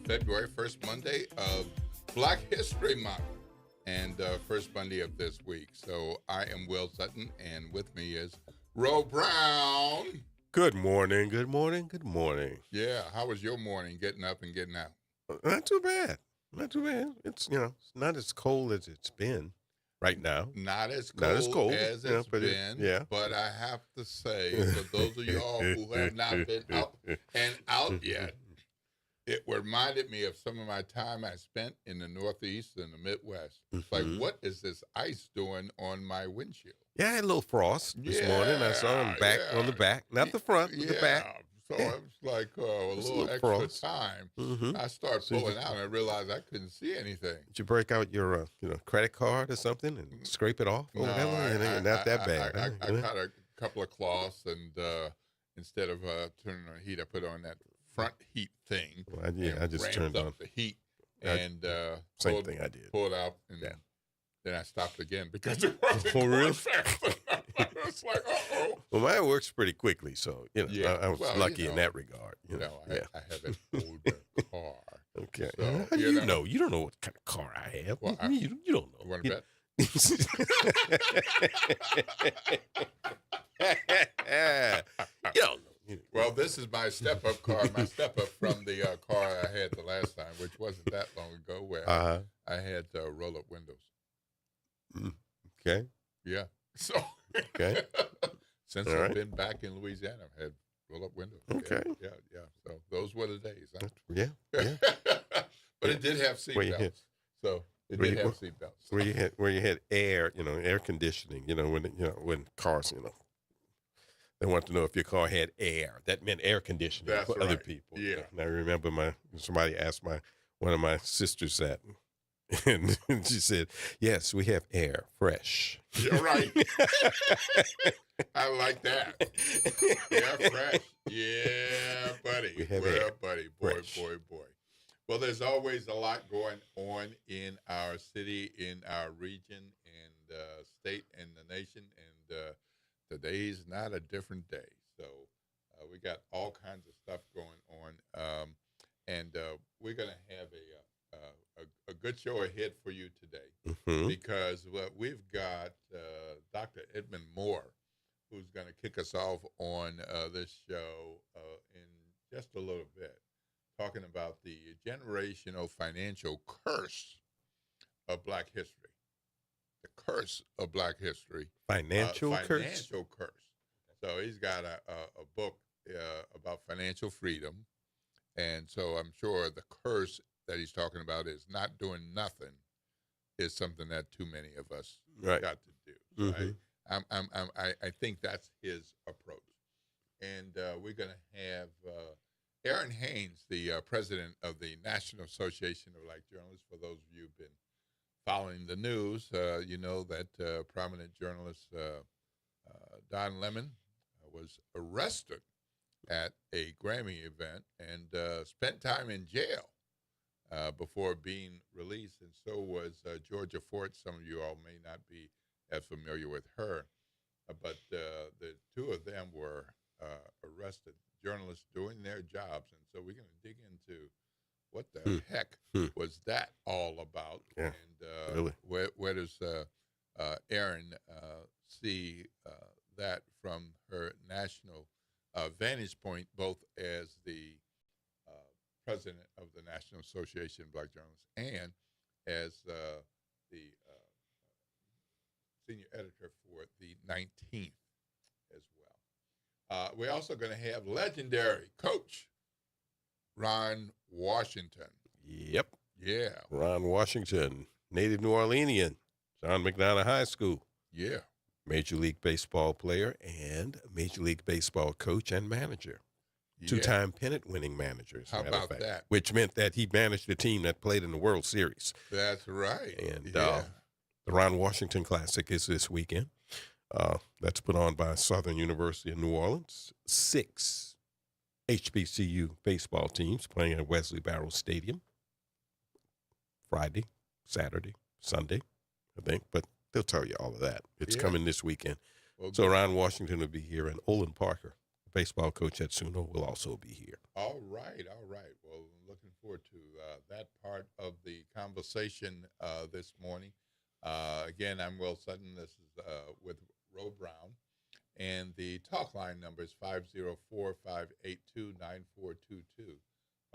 February, first Monday of Black History Month, and first Monday of this week. So I am Will Sutton, and with me is Ro Brown. Good morning, good morning, good morning. Yeah, how was your morning getting up and getting out? Not too bad. Not too bad. It's, it's not as cold as it's been right now. Not as Not as cold cold, as yeah, it's but been, yeah. but I have to say, for those of y'all who have not been up and out yet, it reminded me of some of my time I spent in the Northeast and the Midwest. It's like, what is this ice doing on my windshield? Yeah, I had a little frost this morning. I saw him on the back, not the front, but the back. So Yeah. it was like a Just a little little extra frost. time. Mm-hmm. I started So you pulling just- out and I realized I couldn't see anything. Did you break out your, credit card or something and scrape it off or whatever? Not that bad. I got a couple of cloths and instead of turning on the heat, I put on that front heat thing. Well, I just ramped turned up on. the heat I- Same thing I did. pulled out, and Yeah. then I stopped again because it wasn't Oh, really? going fast enough. It's like, uh-oh. Well, mine works pretty quickly, so Yeah. I was Well, lucky in that regard. I have an older car. Okay. So, How do you know? You don't know what kind of car I have. Well, you don't know. You want to bet? You don't know. Well, this is my step-up car. My step-up from the car I had the last time, which wasn't that long ago, where I had roll-up windows. Okay. Yeah. So Okay. since All I've right. been back in Louisiana, I've had roll-up windows. Okay. Yeah. So those were the days. Huh? Yeah. Yeah. But it did have Where you seatbelts. hit? So it Where did you- have seatbelts. Where you had air, air conditioning, when cars, they want to know if your car had air. That meant air conditioning That's for other right. people. Yeah. And I remember somebody asked one of my sisters that, and she said, "Yes, we have air, fresh." You're right. I like that. Yeah, fresh. Yeah, buddy. We have Well, air. buddy. Fresh. Boy. Well, there's always a lot going on in our city, in our region, and state, and the nation. And today's not a different day. So we got all kinds of stuff going on. And we're going to have a good show ahead for you today. Mhm. Because we've got Dr. Edmund Moore, who's going to kick us off on this show in just a little bit, talking about the generational financial curse of Black history. The curse of Black history. Financial curse. Financial curse. So he's got a book about financial freedom. And so I'm sure the curse that he's talking about is not doing nothing is something that too many of us Right. got to do. So Mhm. I think that's his approach. And we're going to have Aaron Haynes, the president of the National Association of Black Journalists. For those of you who've been following the news, you know that prominent journalist Don Lemon was arrested at a Grammy event and spent time in jail before being released, and so was Georgia Fort. Some of you all may not be as familiar with her, but the two of them were arrested, journalists doing their jobs, and so we're going to dig into what the heck was that all about, Yeah, and really. where does Erin see that from her national vantage point, both as the president of the National Association of Black Journalists and as the senior editor for the 19th as well. We're also going to have legendary coach Ron Washington. Yep. Yeah, Ron Washington, native New Orleanian, John McDonough High School, yeah. Major League Baseball player and Major League Baseball coach and manager. Yeah. Two-time pennant-winning manager, as a How matter of about fact, that? which meant that he managed the team that played in the World Series. That's right. And yeah. the Ron Washington Classic is this weekend. That's put on by Southern University of New Orleans. 6 HBCU baseball teams playing at Wesley Barrows Stadium. Friday, Saturday, Sunday, I think. But they'll tell you all of that. It's Yeah. coming this weekend. Well, So Ron Washington will be here, and Olin Parker will baseball coach at Suno, will also be here. All right, all right. Well, looking forward to that part of the conversation this morning. Again, I'm Will Sutton. This is with Ro Brown. And the talk line number is 504-582-9422.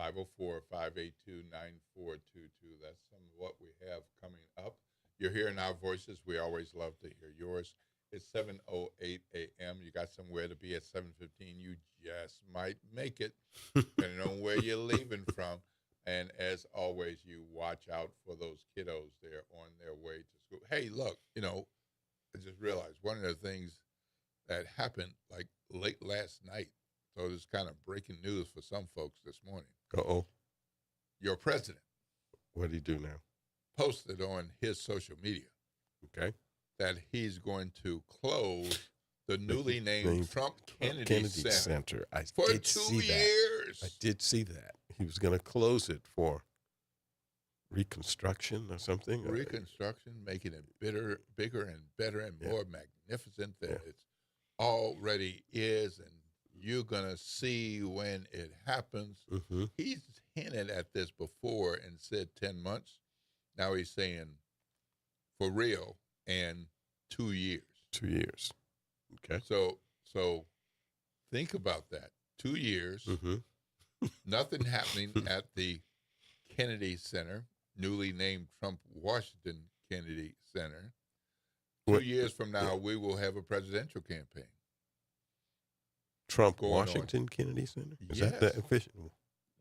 504-582-9422. That's some of what we have coming up. You're hearing our voices. We always love to hear yours. It's 7:08 a.m. You got somewhere to be at 7:15. You just might make it, depending on where you're leaving from. And as always, you watch out for those kiddos. They're on their way to school. Hey, look, I just realized one of the things that happened like late last night. So this is kind of breaking news for some folks this morning. Uh-oh. Your president. What did he do now? Posted on his social media. Okay. That he's going to close the newly named Trump Kennedy Center for 2 years. I did see that. He was going to close it for reconstruction or something. Reconstruction, making it bigger and better and more magnificent than it already is. And you're going to see when it happens. Mm-hmm. He's hinted at this before and said 10 months. Now he's saying for real and 2 years. 2 years. Okay. So think about that. 2 years. Mm-hmm. Nothing happening at the Kennedy Center, newly named Trump Washington Kennedy Center. 2 years from now, we will have a presidential campaign. Trump Washington Kennedy Center? Is that the official?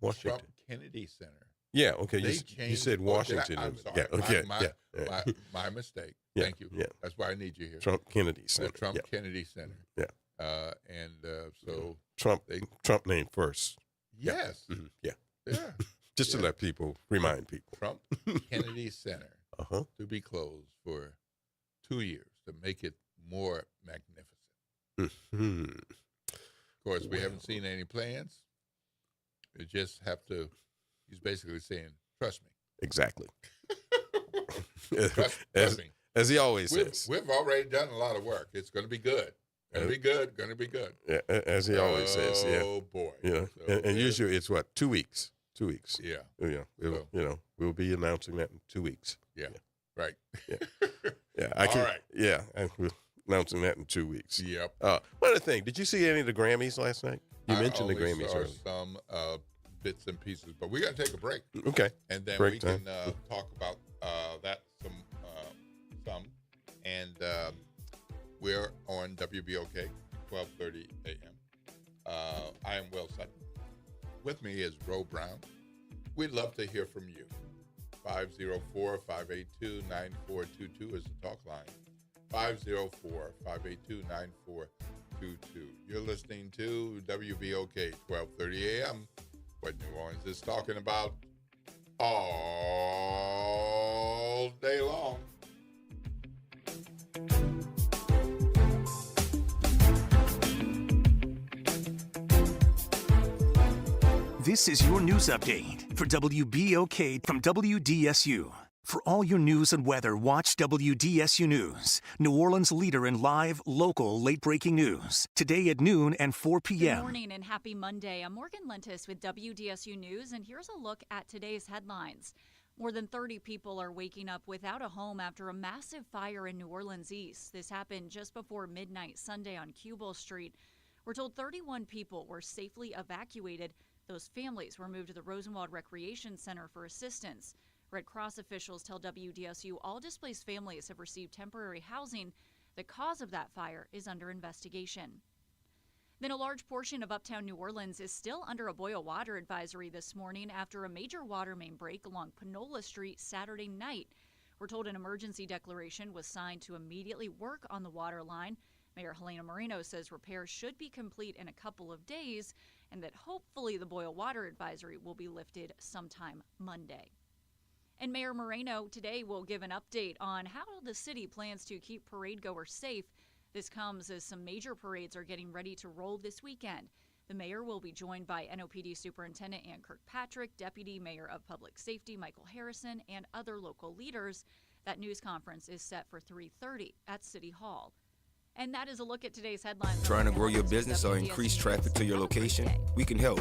Washington. Trump Kennedy Center. Yeah, okay. You said Washington. I'm sorry. Yeah, okay. My mistake. Yeah, Thank you. Yeah. That's why I need you here. Trump Kennedy Center. The Trump Kennedy Center. Yeah. So Trump named first. Yes. Yeah. Mm-hmm. Yeah. Yeah. Just to let people remind people. Trump Kennedy Center to be closed for 2 years to make it more magnificent. Mm-hmm. Of course, we haven't seen any plans. You just have to. He's basically saying, "Trust me." Exactly. Trust me. As he always says. We've already done a lot of work. It's going to be good. Going to be good. Going to be good. Yeah, as he always says. Yeah. Oh boy. Yeah. So, and usually it's what, 2 weeks. 2 weeks. Yeah. Yeah. We'll be announcing that in 2 weeks. Yeah. Right. Yeah. Yeah. I can. All right. Yeah. We're announcing that in 2 weeks. Yep. One other thing. Did you see any of the Grammys last night? You mentioned the Grammys saw earlier. Some bits and pieces, but we got to take a break. Okay. And then Break we time. can talk about that some. And we're on WBOK, 12:30 a.m. I am Will Sutton. With me is Ro Brown. We'd love to hear from you. 504-582-9422 is the talk line. 504-582-9422. You're listening to WBOK, 12:30 a.m. What New Orleans is talking about all day long. This is your news update for WBOK from WDSU. For all your news and weather, watch WDSU News, New Orleans' leader in live, local, late-breaking news. Today at noon and 4 p.m. Good morning and happy Monday. I'm Morgan Lentis with WDSU News, and here's a look at today's headlines. More than 30 people are waking up without a home after a massive fire in New Orleans East. This happened just before midnight Sunday on Cubel Street. We're told 31 people were safely evacuated. Those families were moved to the Rosenwald Recreation Center for assistance. Red Cross officials tell WDSU all displaced families have received temporary housing. The cause of that fire is under investigation. Then a large portion of uptown New Orleans is still under a boil water advisory this morning after a major water main break along Panola Street Saturday night. We're told an emergency declaration was signed to immediately work on the water line. Mayor Helena Moreno says repairs should be complete in a couple of days and that hopefully the boil water advisory will be lifted sometime Monday. And Mayor Moreno today will give an update on how the city plans to keep parade goers safe. This comes as some major parades are getting ready to roll this weekend. The mayor will be joined by NOPD Superintendent Ann Kirkpatrick, Deputy Mayor of Public Safety Michael Harrison, and other local leaders. That news conference is set for 3:30 at City Hall. And that is a look at today's headlines. Trying to grow your business or increase traffic to your location? We can help.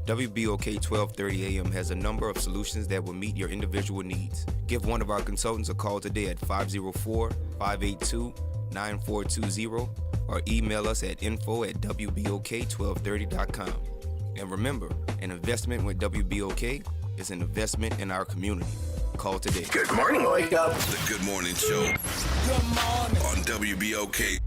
WBOK 1230 AM has a number of solutions that will meet your individual needs. Give one of our consultants a call today at 504-582-9420 or email us at info@wbok1230.com. And remember, an investment with WBOK is an investment in our community. Call today. Good morning, wake up. The Good Morning Show. Good morning. On WBOK.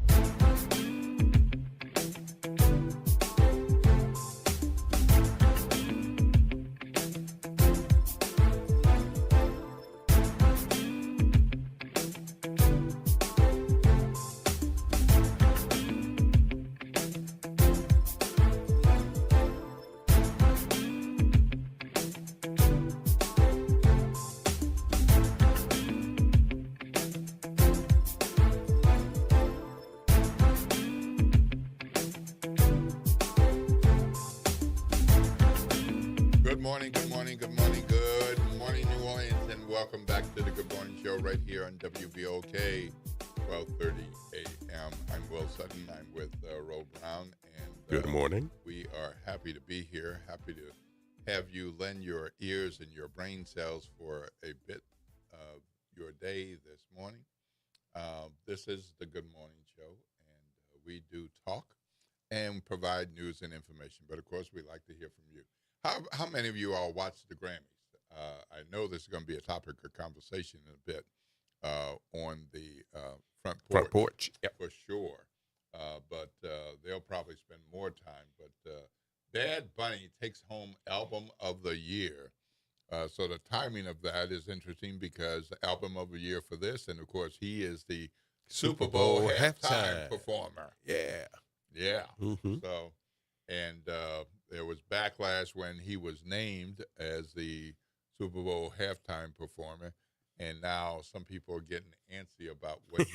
Good morning, good morning, good morning, good morning, New Orleans, and welcome back to the Good Morning Show right here on WBOK, 1230 a.m. I'm Will Sutton. I'm with Ro Brown, and Good morning. we are happy to be here, happy to have you lend your ears and your brain cells for a bit of your day this morning. This is the Good Morning Show, and we do talk and provide news and information, but of course we like to hear from you. How many of you all watch the Grammys? I know this is going to be a topic of conversation in a bit on the front porch. Yep. For sure. But they'll probably spend more time. But Bad Bunny takes home Album of the Year. So the timing of that is interesting because the Album of the Year for this, and of course he is the Super Bowl halftime performer. Yeah. Yeah. Mm-hmm. So, and there was backlash when he was named as the Super Bowl halftime performer, and now some people are getting antsy about what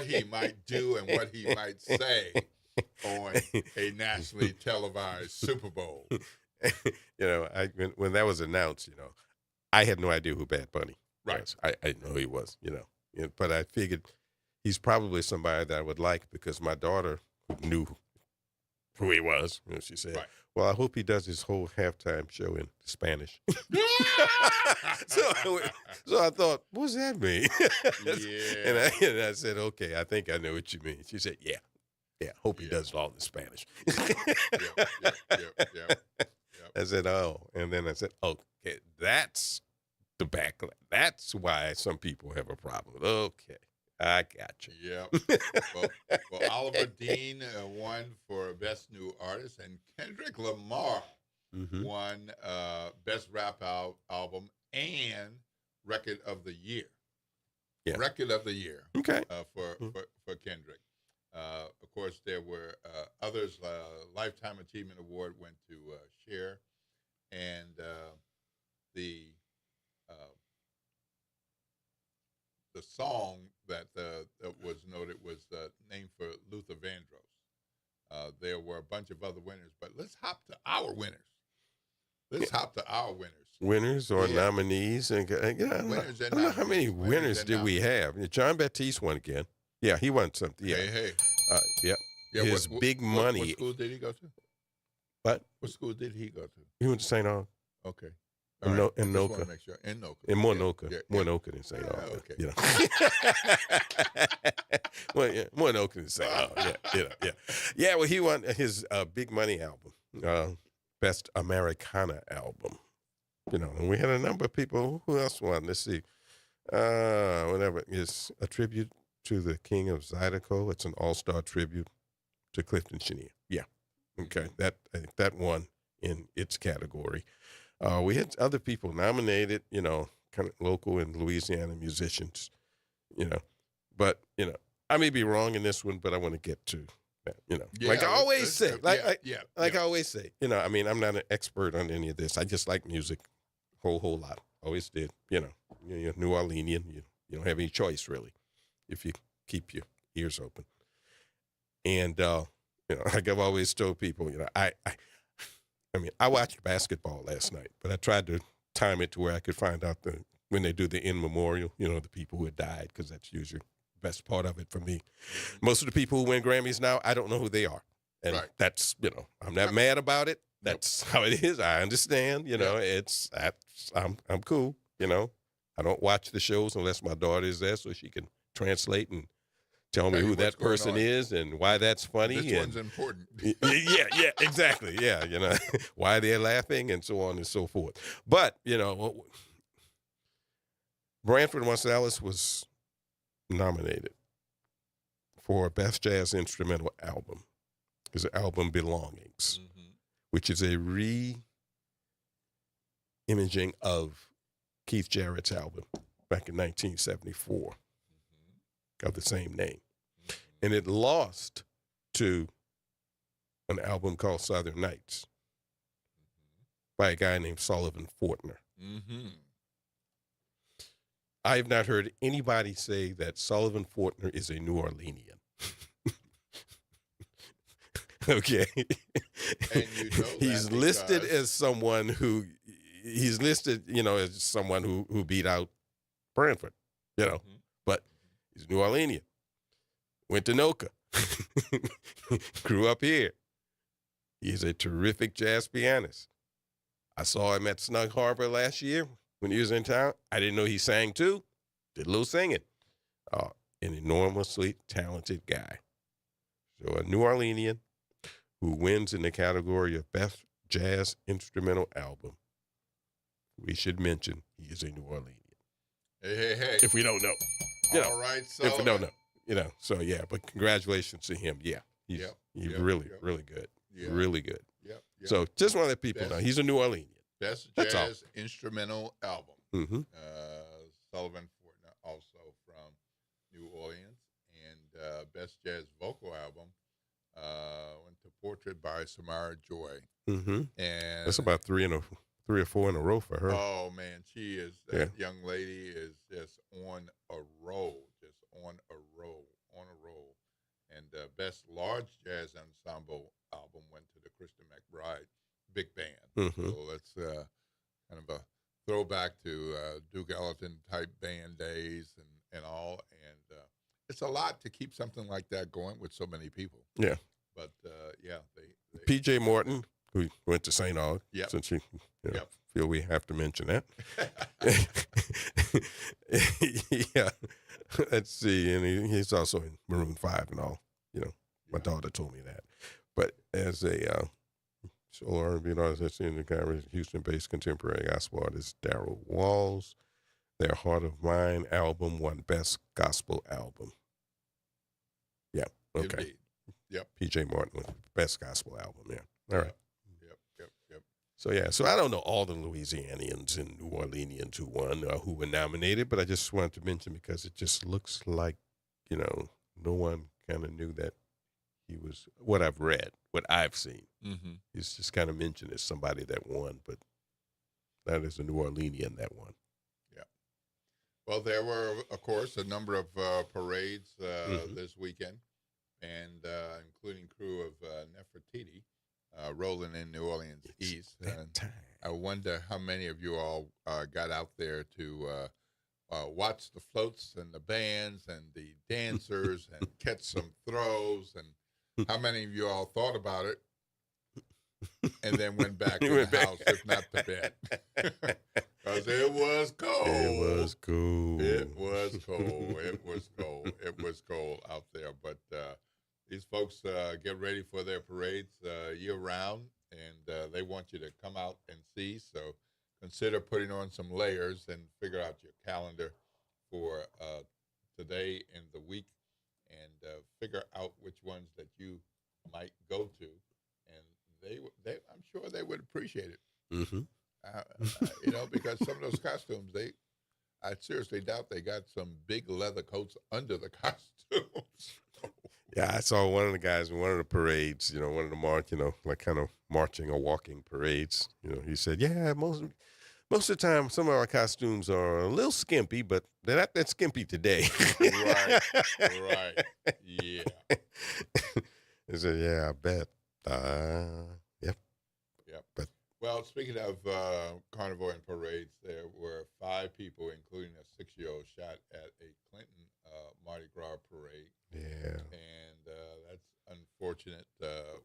he might do and what he might say on a nationally televised Super Bowl. When that was announced, I had no idea who Bad Bunny Right. was. I didn't know who he was, but I figured he's probably somebody that I would like because my daughter knew who he was. She said, Right. well, I hope he does his whole halftime show in Spanish. so I thought, what's that mean? Yeah. And I said, okay, I think I know what you mean. She said, yeah, hope he does it all in Spanish. Yep. I said, oh. And then I said, okay, that's the backlash. That's why some people have a problem. Okay, I got you. Yep. Well, Oliver Dean won for Best New Artist, and Kendrick Lamar won Best Rap Album and Record of the Year. Yeah. Record of the Year. Okay. For Kendrick. Of course, there were others. Lifetime Achievement Award went to Cher, and the song that was noted was named for Luther Vandross. There were a bunch of other winners, but let's hop to our winners. Winners or nominees. And I don't know how many winners did we have. John Baptiste won again. Yeah, he won something. Yeah. Hey. Yep. Yeah, His Big Money. What school did he go to? What? What school did he go to? He went to St. Aug. Okay. In All right. In Just wanna Noka. make sure. In Noka. In Monoka. Yeah. Monoka than St. Aug. Okay. Monoka than St. Aug. Yeah. Yeah, well, he won his Big Money album, Best Americana album. And we had a number of people. Who else won? Let's see. Whatever. It's a tribute to the King of Zydeco. It's an all-star tribute to Clifton Chenier. Yeah. Okay. I think that won in its category. We had other people nominated, kind of local and Louisiana musicians, but, I may be wrong in this one, but I want to get to that, like I always say, I always say, I'm not an expert on any of this. I just like music a whole lot. Always did, you're New Orleanian. You don't have any choice really if you keep your ears open. And, like I've always told people, I watched basketball last night, but I tried to time it to where I could find out when they do the in memorial, the people who had died, because that's usually best part of it for me. Most of the people who win Grammys now, I don't know who they are. And Right. that's, I'm not mad about it. That's how it is. I understand, I'm cool, I don't watch the shows unless my daughter is there so she can translate and tell me Tell you who what's that going person on. is and why that's funny. This one's important. Yeah, exactly. Yeah, why they're laughing and so on and so forth. But, Branford Marsalis was nominated for Best Jazz Instrumental Album. His album Belongings, which is a re-imaging of Keith Jarrett's album back in 1974 of the same name. And it lost to an album called Southern Nights by a guy named Sullivan Fortner. I have not heard anybody say that Sullivan Fortner is a New Orleanian. Okay. And you know he's that listed because- as someone who as someone who beat out Branford, but he's New Orleanian. Went to Noka. Grew up here. He's a terrific jazz pianist. I saw him at Snug Harbor last year when he was in town. I didn't know he sang too. Did a little singing. An enormously talented guy. So a New Orleanian who wins in the category of Best Jazz Instrumental Album. We should mention he is a New Orleanian. Hey. If we don't know. All right, If we don't know. So yeah, but congratulations to him. Yeah. He's really good. Yeah. Really good. Yep. So just want to let people know he's a New Orleanian. Best That's all. Jazz Instrumental Album. Mm-hmm. Sullivan Fortner, also from New Orleans. And Best Jazz Vocal Album went to Portrait by Samara Joy. Mm-hmm. And That's about three or four in a row for her. Oh man, she is that young lady is just on a roll, And Best Large Jazz Ensemble Album went to the Christian McBride Big Band. Mm-hmm. So that's kind of a throwback to Duke Ellington type band days and all. And it's a lot to keep something like that going with so many people. Yeah. But they P.J. Morton, who went to St. Aug, Yep. since you Yep. feel we have to mention that. Yeah. Let's see. And he's also in Maroon 5 and all. My daughter told me that. But as a soul R&B artist in the Houston-based contemporary gospel artist, Darryl Walls, their Heart of Mine album won Best Gospel Album. Yeah. Okay. Indeed. Yep. P.J. Morton with Best Gospel Album. Yeah. All right. Yep. So I don't know all the Louisianians and New Orleanians who won or who were nominated, but I just wanted to mention because it just looks like, no one kind of knew that he was, what I've read, what I've seen. Mm-hmm. He's just kind of mentioned as somebody that won, but that is a New Orleanian that won. Yeah. Well, there were, of course, a number of parades this weekend, and including crew of Nefertiti rolling in New Orleans East. And I wonder how many of you all got out there to watch the floats and the bands and the dancers and catch some throws, and how many of you all thought about it and then went back to the house, if not to bed? Because it was cold. It was cold. It was cold. It was cold out there. But these folks get ready for their parades year-round, and they want you to come out and see. So consider putting on some layers and figure out your calendar for today and the week, and figure out which ones that you might go to. And I'm sure they would appreciate it. Mm-hmm. Because some of those costumes, I seriously doubt they got some big leather coats under the costumes. Yeah, I saw one of the guys in one of the parades, one of the march, like kind of marching or walking parades. He said, yeah, most of the time, some of our costumes are a little skimpy, but they're not that skimpy today. Right. Yeah. He said, yeah, I bet. Yep. But Well, speaking of carnival and parades, there were 5 people, including a 6-year-old, shot at a Clinton Mardi Gras parade. Yeah. And that's unfortunate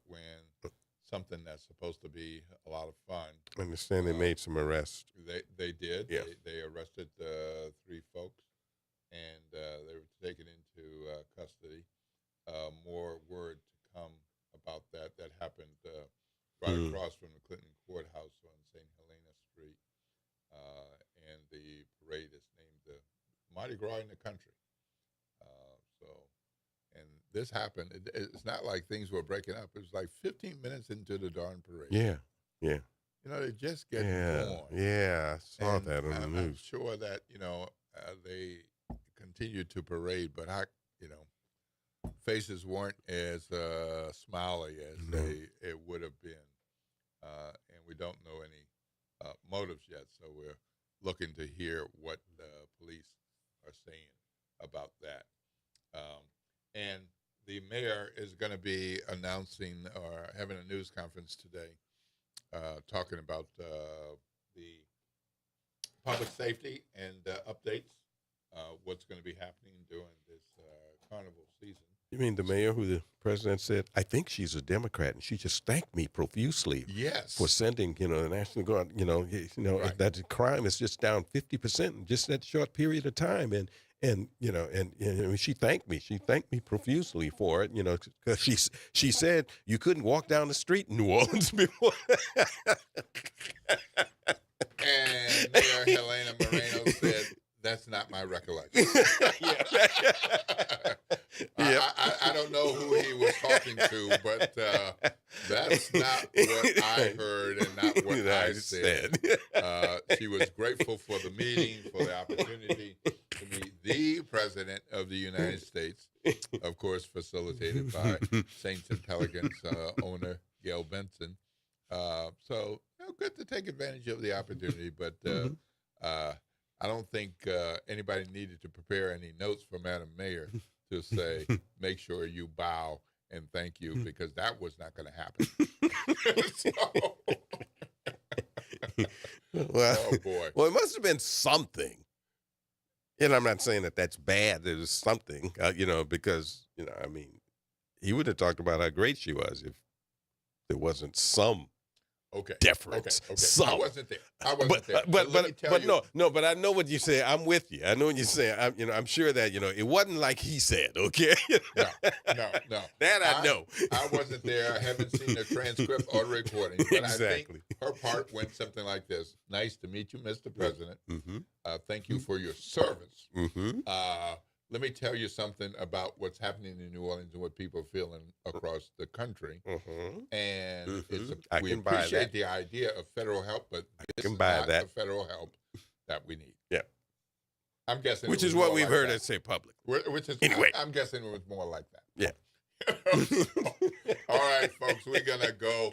when something that's supposed to be a lot of fun. I understand they made some arrests. They did. Yeah. They arrested 3 folks, and they were taken into custody. More word to come about that. That happened right across from the Clinton Courthouse on St. Helena Street. And the parade is named the Mardi Gras in the country. And this happened. It's not like things were breaking up. It was like 15 minutes into the darn parade. Yeah. They just get going. Yeah, I saw that on the I'm news. sure that, they continued to parade, but faces weren't as smiley as it would have been. And we don't know any motives yet, so we're looking to hear what the police are saying about that. And the mayor is going to be announcing or having a news conference today talking about the public safety and updates, what's going to be happening during this carnival season. You mean the mayor who the president said, I think she's a Democrat, and she just thanked me profusely Yes. for sending, the National Guard, Right. that the crime is just down 50% in just that short period of time. And she thanked me. She thanked me profusely for it, because she said you couldn't walk down the street in New Orleans before. And Mayor Helena Moreno said, that's not my recollection. I don't know who he was talking to, but that's not what I heard and not what I said. She was grateful for the meeting, for the opportunity to meet the President of the United States, of course, facilitated by Saints Intelligence owner Gail Benson. So good to take advantage of the opportunity, but I don't think anybody needed to prepare any notes for Madam Mayor to say, make sure you bow and thank you, because that was not going to happen. Oh, boy. Well, it must have been something. And I'm not saying that that's bad. It was something, because, he would have talked about how great she was if there wasn't some deference. Okay. Some. I wasn't there. But But I know what you say. I'm with you. I know what you say. I'm sure that it wasn't like he said. Okay. No. That I know. I wasn't there. I haven't seen the transcript or the recording. But Exactly. I think her part went something like this: "Nice to meet you, Mr. President. Thank you for your service. Let me tell you something about what's happening in New Orleans and what people are feeling across the country. And we appreciate the idea of federal help, but this is not the federal help that we need." Yeah. I'm guessing. Which is what we've heard her say publicly. Anyway. I'm guessing it was more like that. Yeah. All right, folks, we're going to go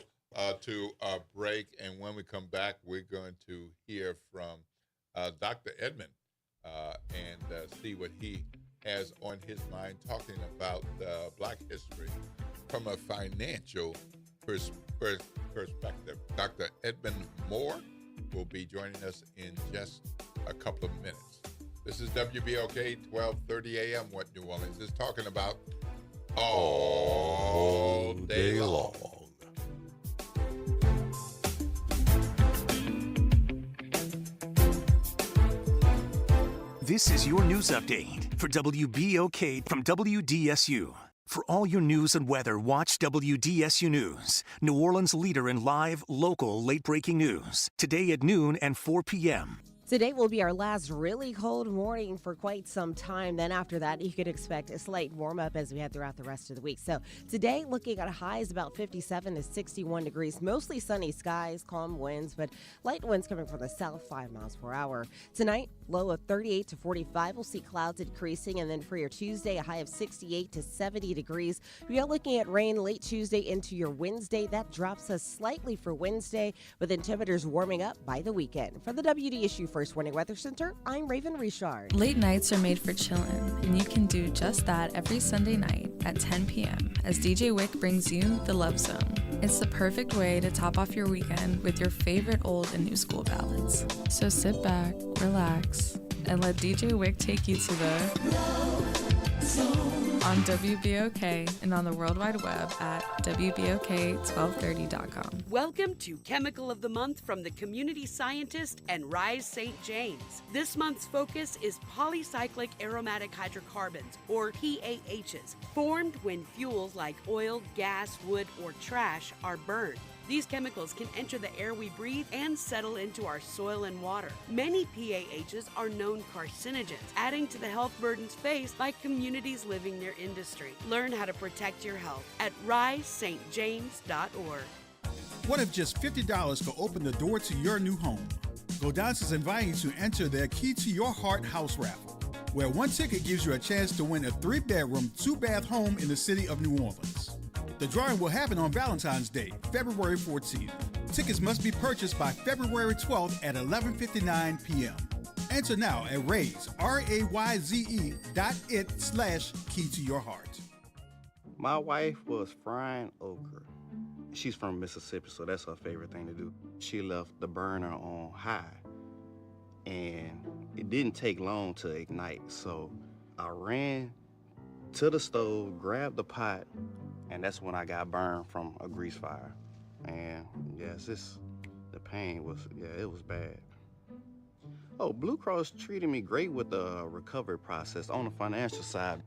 to a break. And when we come back, we're going to hear from Dr. Edmond and see what he has on his mind, talking about Black history from a financial perspective. Dr. Edmond Moore will be joining us in just a couple of minutes. This is WBOK 1230 AM, what New Orleans is talking about all day long. This is your news update for WBOK from WDSU. For all your news and weather, watch WDSU News, New Orleans' leader in live, local, late-breaking news. Today at noon and 4 p.m. Today will be our last really cold morning for quite some time. Then after that, you could expect a slight warm up as we head throughout the rest of the week. So today, looking at highs about 57 to 61 degrees, mostly sunny skies, calm winds, but light winds coming from the south, 5 miles per hour. Tonight, low of 38 to 45. We'll see clouds increasing. And then for your Tuesday, a high of 68 to 70 degrees. We are looking at rain late Tuesday into your Wednesday. That drops us slightly for Wednesday, but then temperatures warming up by the weekend. For the WDSU First Warning Weather Center, I'm Raven Richard. Late nights are made for chillin', and you can do just that every Sunday night at 10 p.m. as DJ Wick brings you The Love Zone. It's the perfect way to top off your weekend with your favorite old and new school ballads. So sit back, relax, and let DJ Wick take you to the on WBOK and on the World Wide Web at WBOK1230.com. Welcome to Chemical of the Month from the community scientist and Rise St. James. This month's focus is polycyclic aromatic hydrocarbons, or PAHs, formed when fuels like oil, gas, wood, or trash are burned. These chemicals can enter the air we breathe and settle into our soil and water. Many PAHs are known carcinogens, adding to the health burdens faced by communities living near industry. Learn how to protect your health at risestjames.org. What if just $50 could open the door to your new home? Godan's is inviting you to enter their Key to Your Heart house raffle, where one ticket gives you a chance to win a 3-bedroom, 2-bath home in the city of New Orleans. The drawing will happen on Valentine's Day, February 14th. Tickets must be purchased by February 12th at 11:59 p.m. Enter now at RAYZE.it/Key to Your Heart. My wife was frying okra. She's from Mississippi, so that's her favorite thing to do. She left the burner on high, and it didn't take long to ignite. So I ran to the stove, grabbed the pot, and that's when I got burned from a grease fire. And yes, the pain was, it was bad. Oh, Blue Cross treated me great with the recovery process. On the financial side,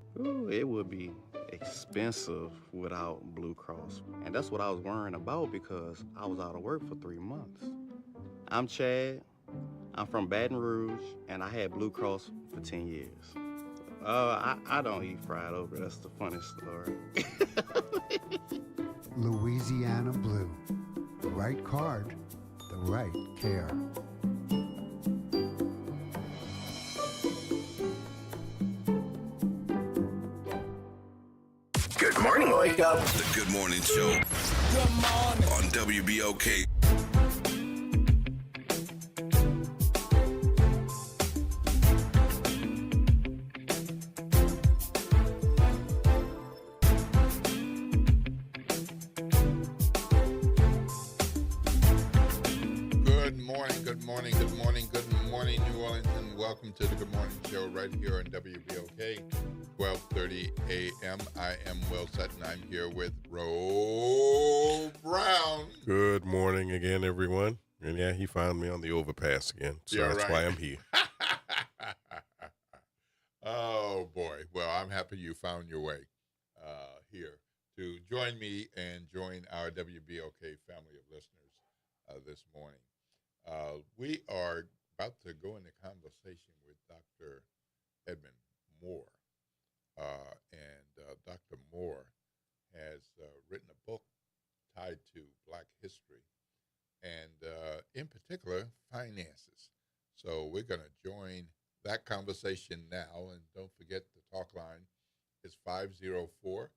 it would be expensive without Blue Cross. And that's what I was worrying about because I was out of work for 3 months. I'm Chad. I'm from Baton Rouge, and I had Blue Cross for 10 years. I don't eat fried okra. That's the funny story. Louisiana Blue. The right card, the right care. Good morning, wake up. The Good Morning Show. Good morning. On WBOK. New Orleans, and welcome to the Good Morning Show right here on WBOK, 12:30 a.m. I am Will Sutton. I'm here with Ro Brown. Good morning again, everyone. And yeah, he found me on the overpass again, so that's why I'm here. Oh, boy. Well, I'm happy you found your way here to join me and join our WBOK family of listeners this morning. We are about to go into conversation with Dr. Edmund Moore. And Dr. Moore has written a book tied to Black history and, in particular, finances. So we're going to join that conversation now. And don't forget the talk line is 504-582-9422,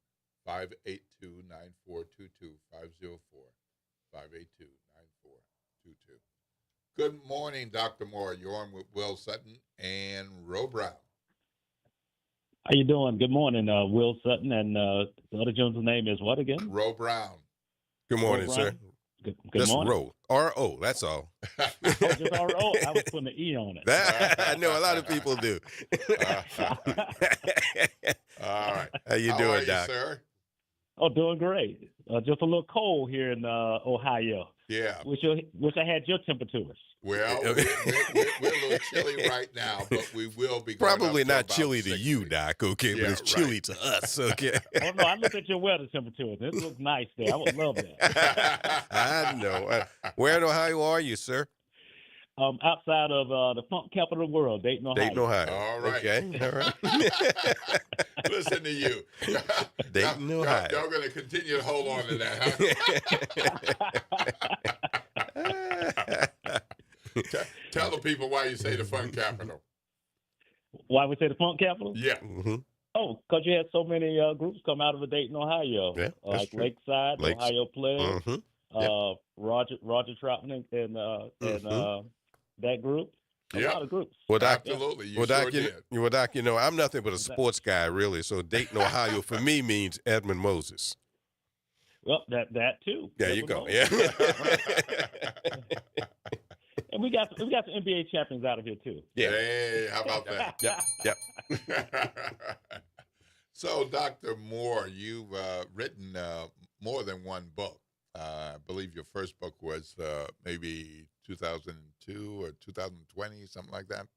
504-582-9422. Good morning, Dr. Moore. You're on with Will Sutton and Ro Brown. How you doing? Good morning, Will Sutton, and the other gentleman's name is what again? Ro Brown. Good morning, sir. Good morning. Ro. R-O, that's all. Just R-O? I was putting an E on it. I know a lot of people do. All right. How you doing, Doc? Sir? Oh, doing great. Just a little cold here in Ohio. Yeah. Wish I had your temperatures. Well, we're a little chilly right now, but we will be going probably up not to chilly to 60. you, Doc, okay, but it's chilly to us, okay? Oh, no, I looked at your weather temperature. It looks nice there. I would love that. I know. Where in Ohio are you, sir? Outside of the funk capital of the world, Dayton, Ohio. Dayton, Ohio. All right. Okay, all right. Listen to you. Dayton, Ohio. Y'all going to continue to hold on to that, huh? Tell the people why you say the funk capital. Why we say the funk capital? Yeah. Mm-hmm. Oh, because you had so many groups come out of Dayton, Ohio. Yeah, like true. Lakeside, Ohio Pledge, Mm-hmm. Roger Troutman and that group. A lot of groups. Well, Doc, absolutely. You well, Doc, sure did. Well, Doc, I'm nothing but a sports guy, really. So Dayton, Ohio, for me means Edmund Moses. Well, that too. There you go. Yeah. And we got some NBA champions out of here too. Yeah. Hey, how about that? Yep. So, Dr. Moore, you've written more than one book. I believe your first book was maybe 2002 or 2020, something like that.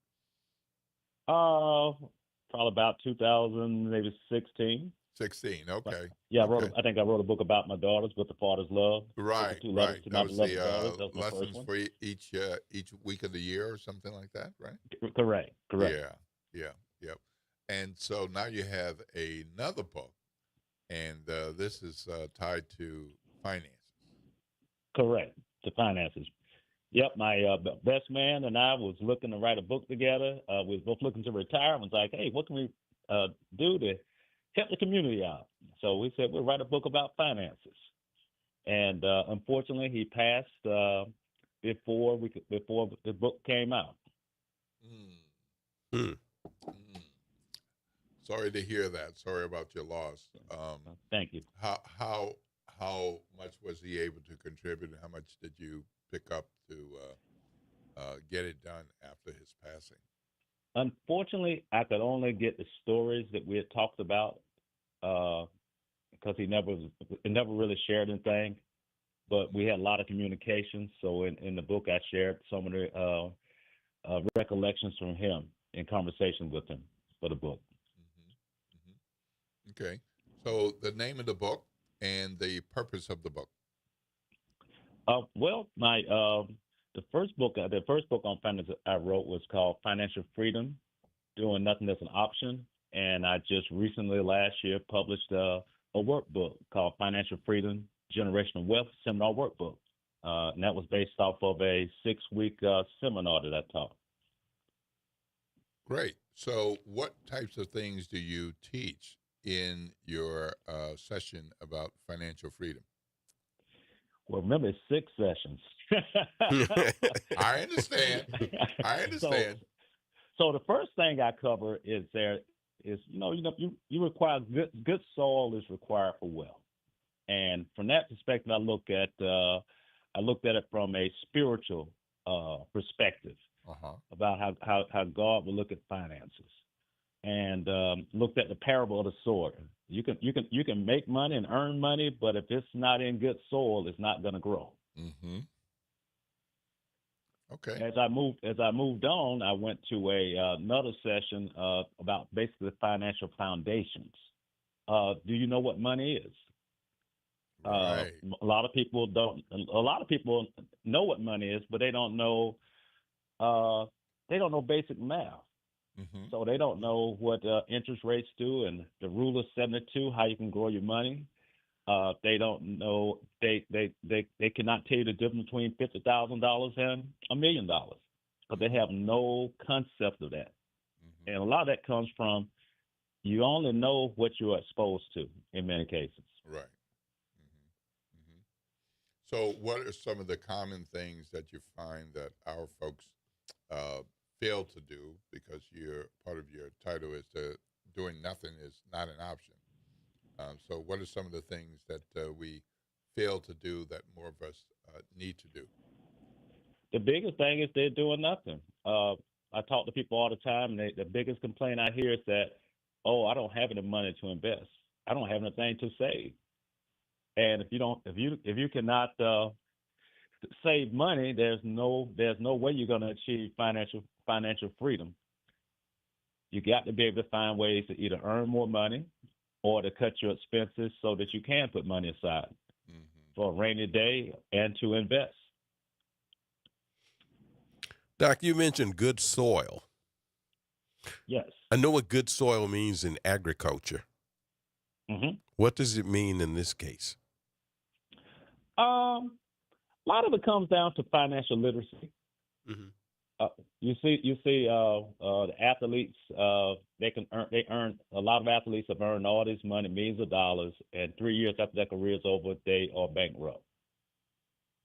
Probably about 2000, maybe 16. 16, okay. Yeah, okay. I think I wrote a book about my daughters, With the Father's Love. Right, Two right. letters to That my was beloved the daughters. That was my first lessons one. for each week of the year or something like that, right? Correct. Yeah. And so now you have another book, and this is tied to finances. Correct, to finances. Yep, my best man and I was looking to write a book together. We was both looking to retire. I was like, hey, what can we do to help the community out? So we said we'll write a book about finances. And unfortunately, he passed before the book came out. Sorry to hear that. Sorry about your loss. Thank you. How much was he able to contribute, and how much did you pick up to get it done after his passing? Unfortunately, I could only get the stories that we had talked about because he never really shared anything. But we had a lot of communication. So in the book, I shared some of the recollections from him in conversation with him for the book. Okay. So the name of the book and the purpose of the book. Well, the first book on finance I wrote was called Financial Freedom: Doing Nothing as an Option, and I just recently last year published a workbook called Financial Freedom: Generational Wealth Seminar Workbook, and that was based off of a 6-week seminar that I taught. Great. So, what types of things do you teach in your session about financial freedom? Well, remember, it's 6 sessions. I understand. So the first thing I cover is you require good soil is required for wealth, and from that perspective, I looked at it from a spiritual perspective about how God would look at finances, and looked at the parable of the sower. You can make money and earn money, but if it's not in good soil, it's not going to grow. Mm-hmm. Okay. As I moved on, I went to another session about basically financial foundations. Do you know what money is? Right. A lot of people know what money is, but they don't know basic math. Mm-hmm. So they don't know what interest rates do and the rule of 72, how you can grow your money. They don't know. They cannot tell you the difference between $50,000 and $1 million, but they have no concept of that. Mm-hmm. And a lot of that comes from you only know what you're exposed to in many cases. Right. Mm-hmm. So, what are some of the common things that you find that our folks fail to do, because part of your title is doing nothing is not an option? So what are some of the things that we fail to do that more of us need to do? The biggest thing is they're doing nothing. I talk to people all the time, and the biggest complaint I hear is that, I don't have any money to invest. I don't have anything to save. And if you cannot save money, there's no way you're going to achieve financial freedom. You got to be able to find ways to either earn more money or to cut your expenses so that you can put money aside for a rainy day and to invest. Doc, you mentioned good soil. Yes. I know what good soil means in agriculture. Mm-hmm. What does it mean in this case? A lot of it comes down to financial literacy. Mm-hmm. You see, the athletes. They earn. A lot of athletes have earned all this money, millions of dollars, and 3 years after their career's over, they are bankrupt.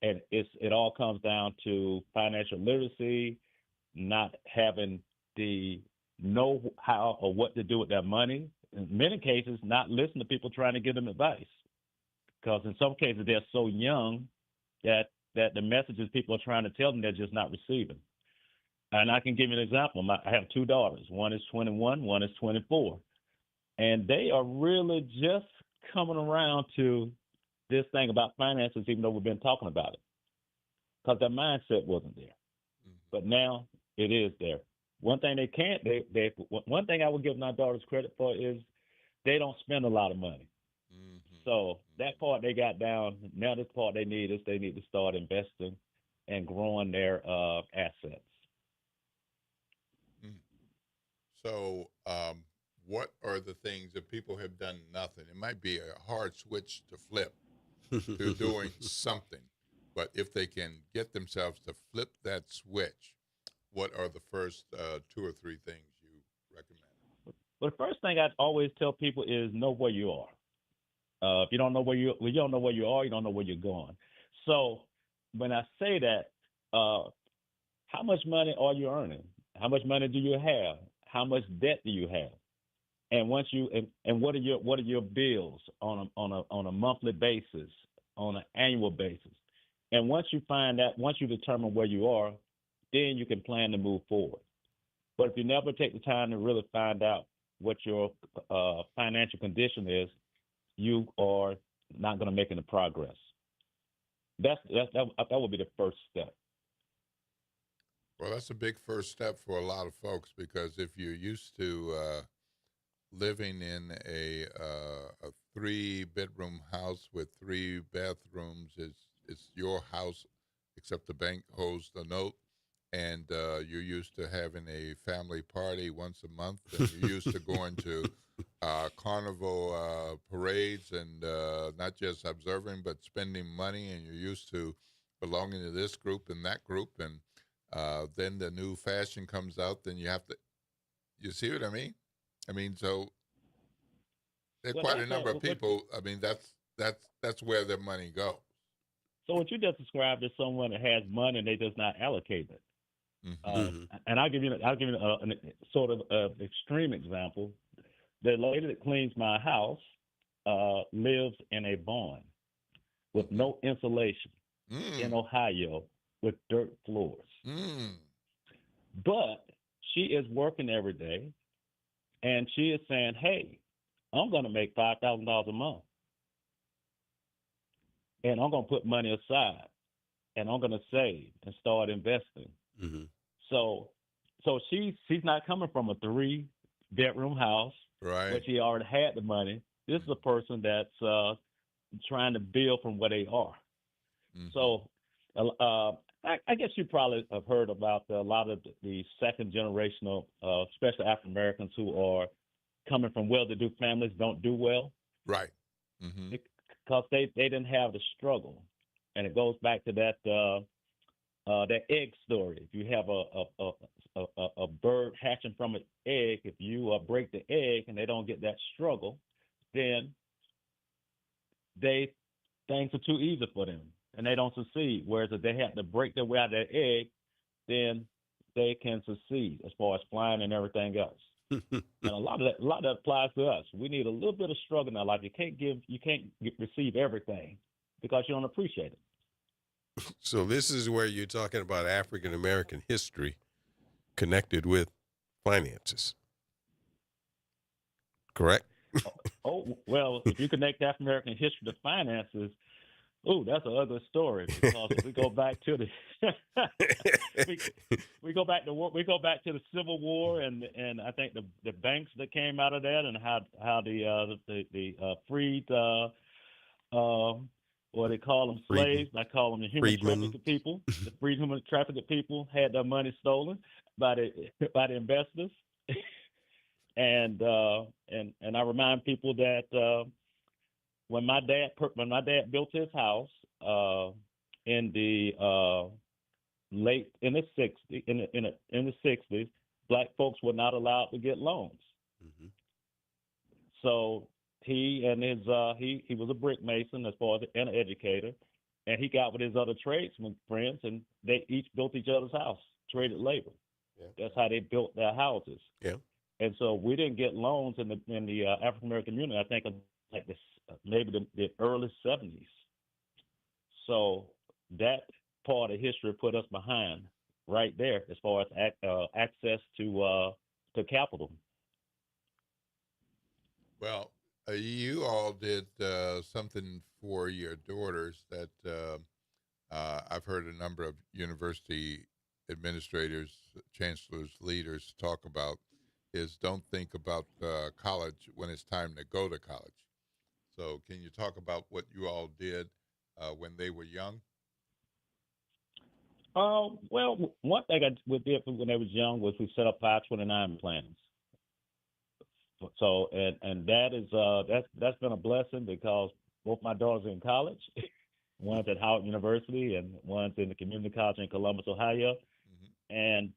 And it all comes down to financial literacy, not having the know-how or what to do with their money. In many cases, not listening to people trying to give them advice, because in some cases they're so young that the messages people are trying to tell them they're just not receiving. And I can give you an example. I have 2 daughters. One is 21, one is 24. And they are really just coming around to this thing about finances, even though we've been talking about it, because their mindset wasn't there. But now it is there. One thing they can't, one thing I would give my daughters credit for is they don't spend a lot of money. So that part they got down. Now this part they need to start investing and growing their assets. So, what are the things that people have done nothing? It might be a hard switch to flip to doing something, but if they can get themselves to flip that switch, what are the first 2 or 3 things you recommend? Well, the first thing I always tell people is know where you are. If you don't know where you don't know where you are, you don't know where you're going. So when I say that, how much money are you earning? How much money do you have? How much debt do you have? And once you and what are your bills on a monthly basis, on an annual basis? And once you determine where you are, then you can plan to move forward. But if you never take the time to really find out what your financial condition is, you are not going to make any progress. That would be the first step. Well, that's a big first step for a lot of folks, because if you're used to living in a 3-bedroom house with 3 bathrooms, it's your house, except the bank holds the note, and you're used to having a family party once a month, and you're used to going to carnival parades and not just observing but spending money, and you're used to belonging to this group and that group, and then the new fashion comes out, then you see what I mean? So there are quite a number of people. That's where their money goes. So what you just described is someone that has money and they just not allocate it. And I'll give you a sort of extreme example. The lady that cleans my house lives in a barn with no insulation in Ohio with dirt floors. But she is working every day, and she is saying, hey, I'm going to make $5,000 a month, and I'm going to put money aside, and I'm going to save and start investing. So she's not coming from a 3-bedroom house, right? But she already had the money. This is a person that's trying to build from where they are. So I guess you probably have heard about a lot of the second generational, especially African Americans who are coming from well-to-do families don't do well, right? Because they didn't have the struggle, and it goes back to that egg story. If you have a bird hatching from an egg, if you break the egg and they don't get that struggle, then things are too easy for them and they don't succeed. Whereas if they have to break their way out of that egg, then they can succeed as far as flying and everything else. And a lot of that applies to us. We need a little bit of struggle in our life. You can't receive everything because you don't appreciate it. So this is where you're talking about African American history connected with finances, correct? Well, if you connect African American history to finances, that's an ugly story, because if we go back to the we go back to the Civil War, and I think the banks that came out of that, and how the freed what they call them, slaves. I call them the human trafficked people. The freed human trafficked people had their money stolen by the investors. And I remind people that when my dad built his house in the in the 60s, black folks were not allowed to get loans. So he and his he was a brick mason as far as an educator, and he got with his other tradesmen friends, and they each built each other's house, traded labor. That's how they built their houses. And so we didn't get loans in the African American community. I think like maybe the early 70s. So that part of history put us behind right there as far as access to capital. Well, you all did something for your daughters that I've heard a number of university administrators, chancellors, leaders talk about is don't think about college when it's time to go to college. So can you talk about what you all did when they were young? Well, one thing we did when they was young was we set up 529 plans. So and that is that's been a blessing because both my daughters are in college. One's at Howard University and one's in the community college in Columbus, Ohio. And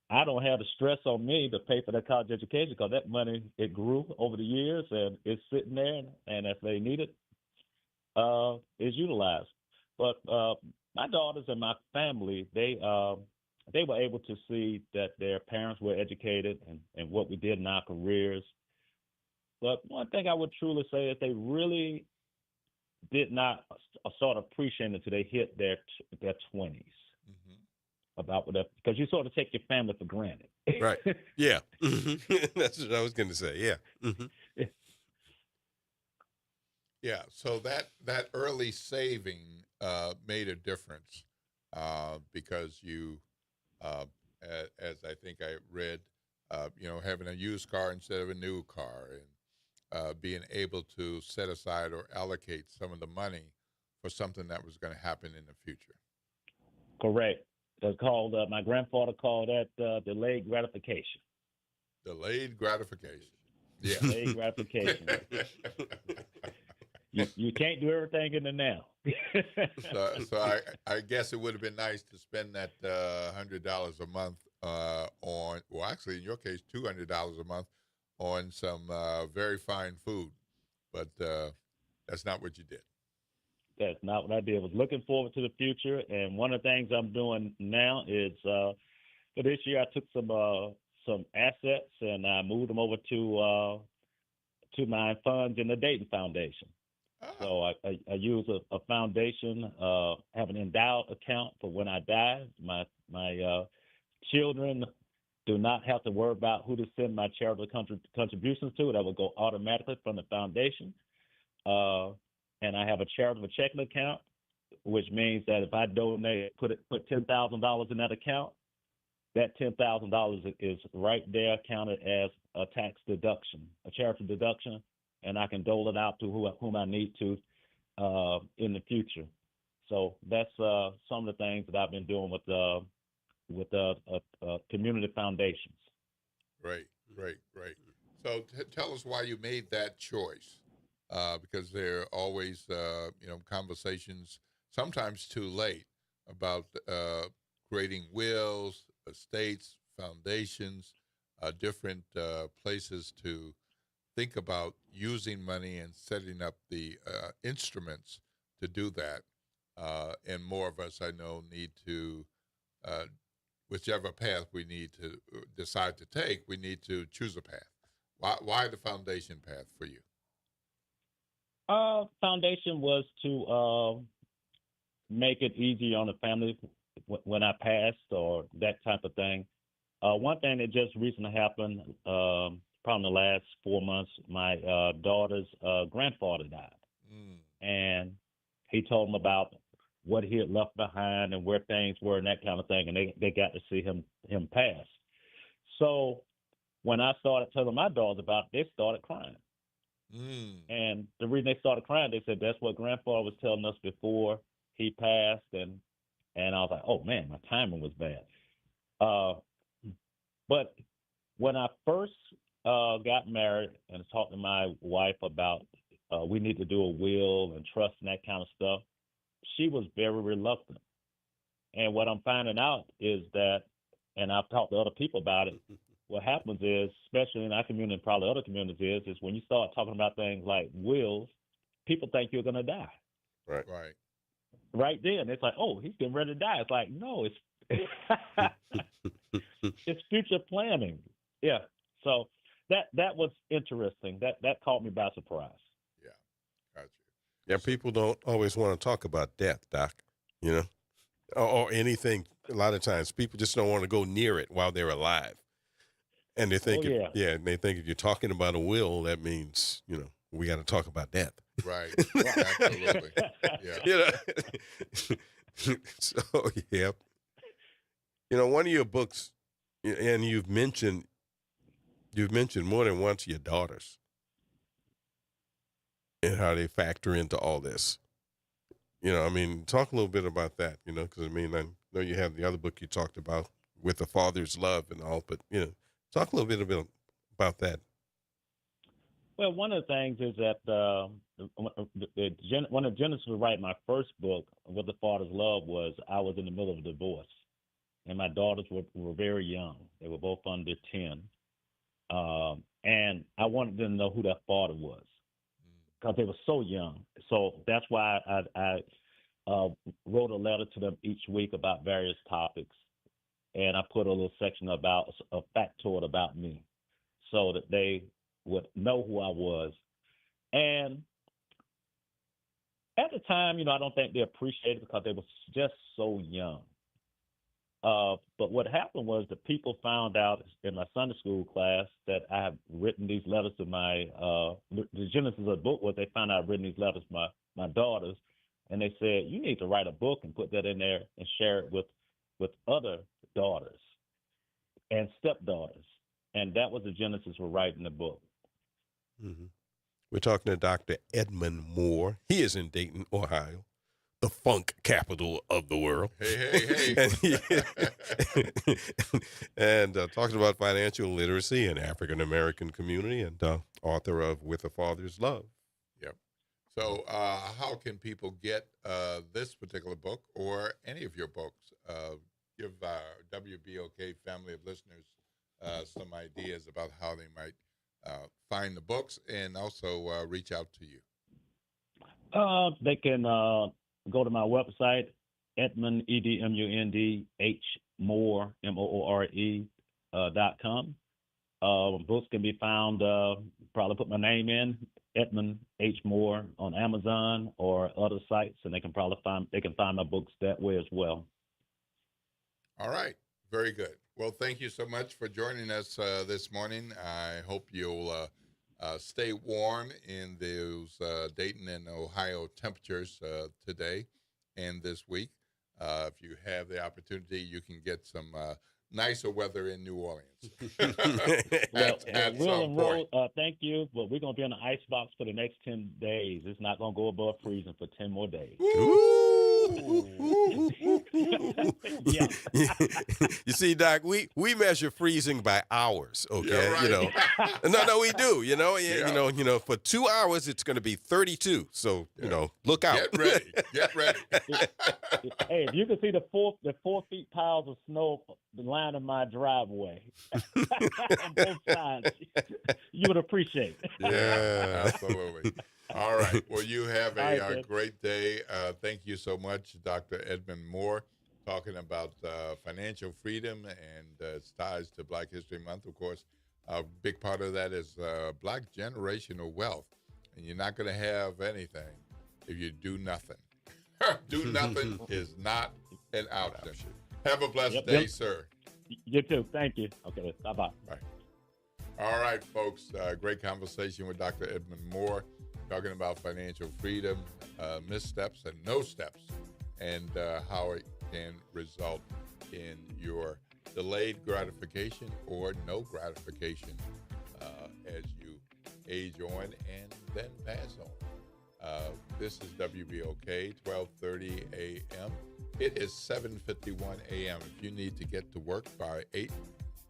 I don't have the stress on me to pay for their college education because that money, it grew over the years and it's sitting there. And if they need it, it's utilized. But my daughters and my family, they were able to see that their parents were educated and what we did in our careers. But one thing I would truly say is they really did not sort of appreciate it until they hit their 20s. About what, because you sort of take your family for granted. Right. Yeah. That's what I was going to say. Yeah. Yeah. So that early saving made a difference because you, as I think I read, having a used car instead of a new car and being able to set aside or allocate some of the money for something that was going to happen in the future. Correct. It's called, my grandfather called that delayed gratification. Delayed gratification. Yeah. Delayed gratification. You can't do everything in the now. so I guess it would have been nice to spend that $100 a month on, well, actually in your case, $200 a month on some very fine food, but that's not what you did. That's not what I did. I was looking forward to the future, and one of the things I'm doing now is for this year I took some assets and I moved them over to my funds in the Dayton Foundation. So I use a foundation, have an endowed account for when I die. My children do not have to worry about who to send my charitable contributions to. That will go automatically from the foundation. And I have a charitable checking account, which means that if I donate, put $10,000 in that account, that $10,000 is right there counted as a tax deduction, a charitable deduction, and I can dole it out to whom I need to in the future. So that's some of the things that I've been doing with community foundations. Right. So tell us why you made that choice. Because there are always, conversations, sometimes too late, about creating wills, estates, foundations, different places to think about using money and setting up the instruments to do that. And more of us, I know, need to, whichever path we need to decide to take, we need to choose a path. Why the foundation path for you? Foundation was to make it easier on the family when I passed or that type of thing. One thing that just recently happened, probably in the last 4 months, my daughter's grandfather died. And he told them about what he had left behind and where things were and that kind of thing, and they got to see him pass. So when I started telling my daughters about it, they started crying. And the reason they started crying, they said that's what Grandpa was telling us before he passed, and I was like, oh man, my timing was bad. But when I first got married and talked to my wife about we need to do a will and trust and that kind of stuff, she was very reluctant. And what I'm finding out is that, and I've talked to other people about it, what happens is, especially in our community and probably other communities, is when you start talking about things like wills, people think you're going to die. Right. Right then, it's like, oh, he's getting ready to die. It's like, no, it's it's future planning. Yeah. So that was interesting. That caught me by surprise. Yeah. Gotcha. Yeah, people don't always want to talk about death, Doc, or anything. A lot of times people just don't want to go near it while they're alive. And they think, Oh, yeah. and they think if you're talking about a will, that means, we got to talk about death. Right. Absolutely. Yeah. So, yeah. One of your books, and you've mentioned more than once your daughters and how they factor into all this. Talk a little bit about that, because I know you have the other book you talked about with the father's love and all, but, talk a little bit about that. Well, one of the things is that one of Genesis was writing my first book, What the Father's Love was, I was in the middle of a divorce. And my daughters were very young. They were both under 10. And I wanted them to know who their father was because they were so young. So that's why I wrote a letter to them each week about various topics. And I put a little section about a factoid about me so that they would know who I was. And at the time, I don't think they appreciated it because they were just so young. But what happened was the people found out in my Sunday school class that I have written these letters to my, the genesis of the book was they found out I've written these letters to my daughters. And they said, you need to write a book and put that in there and share it with other daughters and stepdaughters. And that was the genesis for writing the book. Mm-hmm. We're talking to Dr. Edmund Moore. He is in Dayton, Ohio, the funk capital of the world. Hey. and talking about financial literacy and African-American community and author of With a Father's Love. Yep. So how can people get this particular book or any of your books? Give our WBOK family of listeners some ideas about how they might find the books and also reach out to you. They can go to my website, Edmund, EDMUND, Moore, MOORE.com. Books can be found, probably put my name in, Edmund H. Moore on Amazon or other sites, and they can find my books that way as well. All right. Very good. Well, thank you so much for joining us this morning. I hope you'll stay warm in those Dayton and Ohio temperatures today and this week. If you have the opportunity, you can get some nicer weather in New Orleans. at some point. Thank you. Well, we're going to be on the ice box for the next 10 days. It's not going to go above freezing for 10 more days. Yeah. You see, Doc, we measure freezing by hours, okay? Yeah, right. No, we do. For 2 hours it's going to be 32. So, look out. Get ready. Hey, if you can see the 4 feet piles of snow lining my driveway on both sides, you would appreciate it. Yeah, absolutely. All right. Well, you have a great day. Thank you so much, Dr. Edmund Moore, talking about financial freedom and its ties to Black History Month. Of course, a big part of that is Black generational wealth. And you're not going to have anything if you do nothing. Do nothing is not an option. Have a blessed day, sir. You too. Thank you. Okay. Bye-bye. Bye. All right, folks. Great conversation with Dr. Edmund Moore, talking about financial freedom, missteps and no steps, and how it can result in your delayed gratification or no gratification as you age on and then pass on. This is WBOK, 1230 a.m. It is 7:51 a.m. If you need to get to work by 8,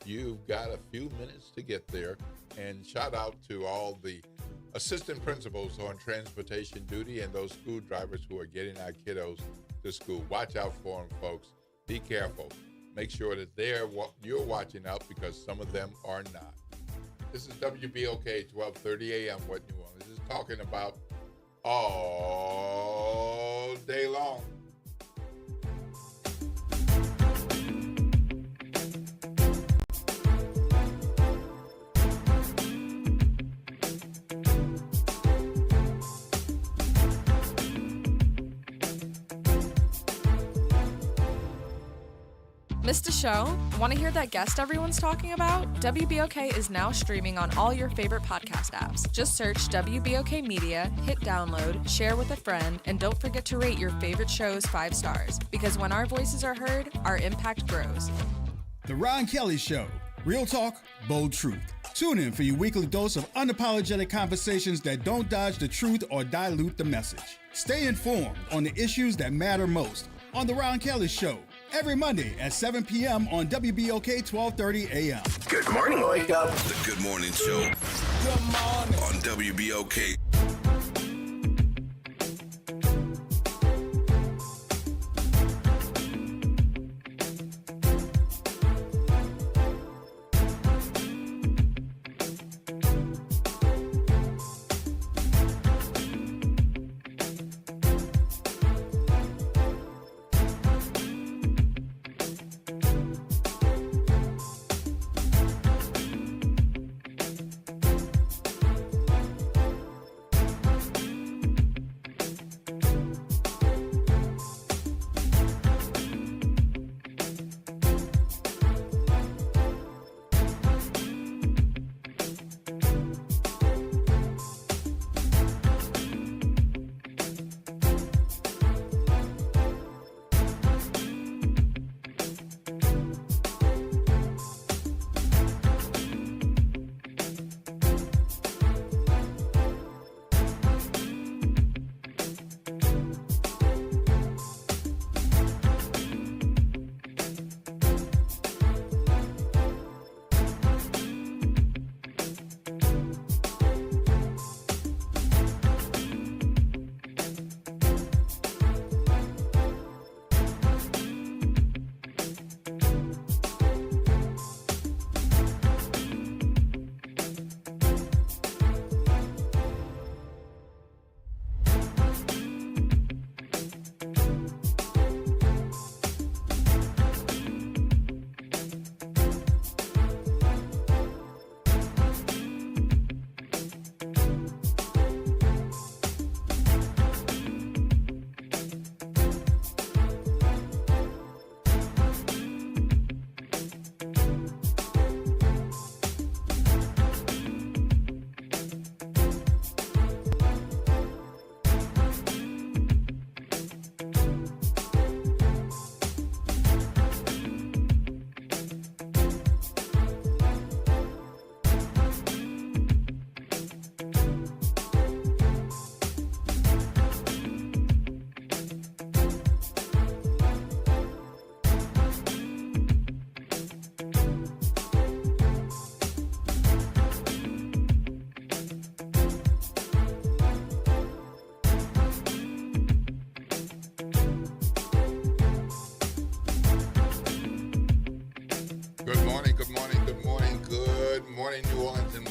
you've got a few minutes to get there. And shout out to all the assistant principals on transportation duty and those school drivers who are getting our kiddos to school. Watch out for them, folks. Be careful. Make sure that you're watching out because some of them are not. This is WBOK, 1230 a.m. What New Orleans is talking about all day long. Missed a show? Want to hear that guest everyone's talking about? WBOK is now streaming on all your favorite podcast apps. Just search WBOK Media, hit download, share with a friend, and don't forget to rate your favorite shows 5 stars. Because when our voices are heard, our impact grows. The Ron Kelly Show. Real talk, bold truth. Tune in for your weekly dose of unapologetic conversations that don't dodge the truth or dilute the message. Stay informed on the issues that matter most on The Ron Kelly Show. Every Monday at 7 p.m. on WBOK 1230 AM. Good morning, wake up. The Good Morning Show. Good morning. On WBOK.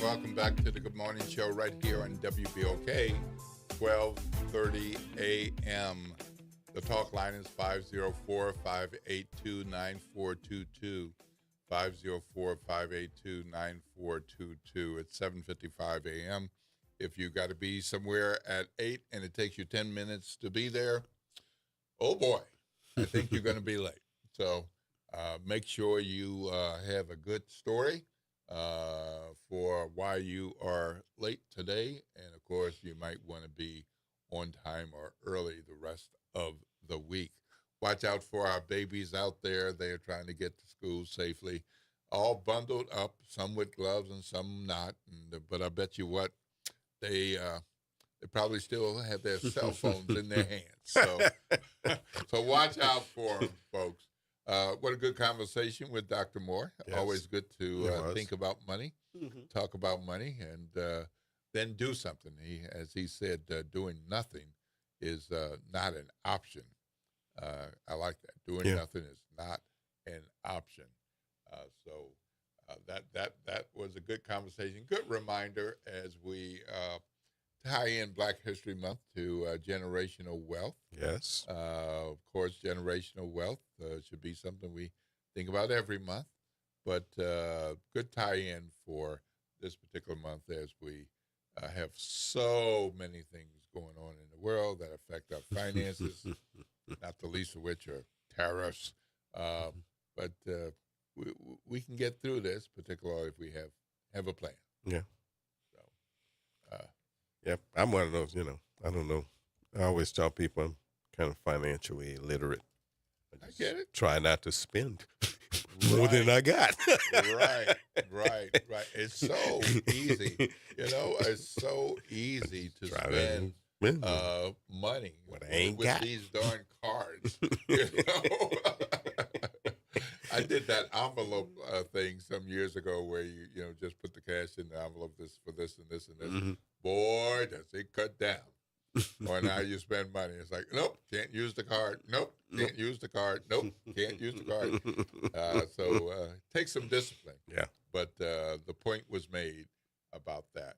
Welcome back to the Good Morning Show right here on WBOK, 1230 a.m. The talk line is 504-582-9422, 504-582-9422. It's 7:55 a.m. If you got to be somewhere at 8 and it takes you 10 minutes to be there, oh boy, I think you're going to be late. So make sure you have a good story for why you are late today. And, of course, you might want to be on time or early the rest of the week. Watch out for our babies out there. They are trying to get to school safely, all bundled up, some with gloves and some not. But I bet you what, they probably still have their cell phones in their hands. So watch out for them, folks. What a good conversation with Dr. Moore. Yes. Always good to think about money, talk about money, and then do something. As he said, doing nothing is not an option. I like that. Doing nothing is not an option. That was a good conversation. Good reminder as we tie in Black History Month to generational wealth. Yes. Of course, generational wealth should be something we think about every month, but good tie-in for this particular month as we have so many things going on in the world that affect our finances, not the least of which are tariffs. but we can get through this, particularly if we have a plan. Yeah. So, yeah, I'm one of those, I don't know. I always tell people I'm kind of financially illiterate. I get it. Try not to spend more than I got. Right. It's so easy. It's so easy to spend money what I ain't with got. these darn cards. I did that envelope thing some years ago where you just put the cash in the envelope, this for this and this and this. Mm-hmm. Boy, does it cut down. Or now you spend money. It's like, nope, can't use the card. Nope, can't use the card. Nope, can't use the card. So take some discipline. Yeah. But the point was made about that.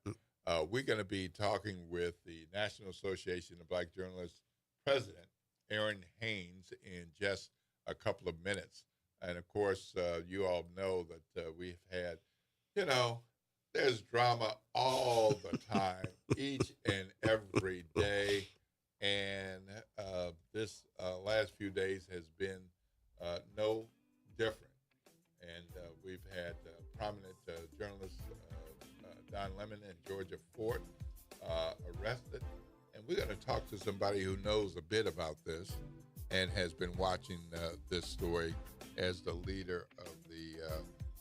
We're going to be talking with the National Association of Black Journalists President, Aaron Haynes, in just a couple of minutes. And, of course, you all know that we've had, there's drama all the time, each and every day. And this last few days has been no different. And we've had prominent journalists, Don Lemon and Georgia Fort, arrested. And we're going to talk to somebody who knows a bit about this and has been watching this story as the leader of the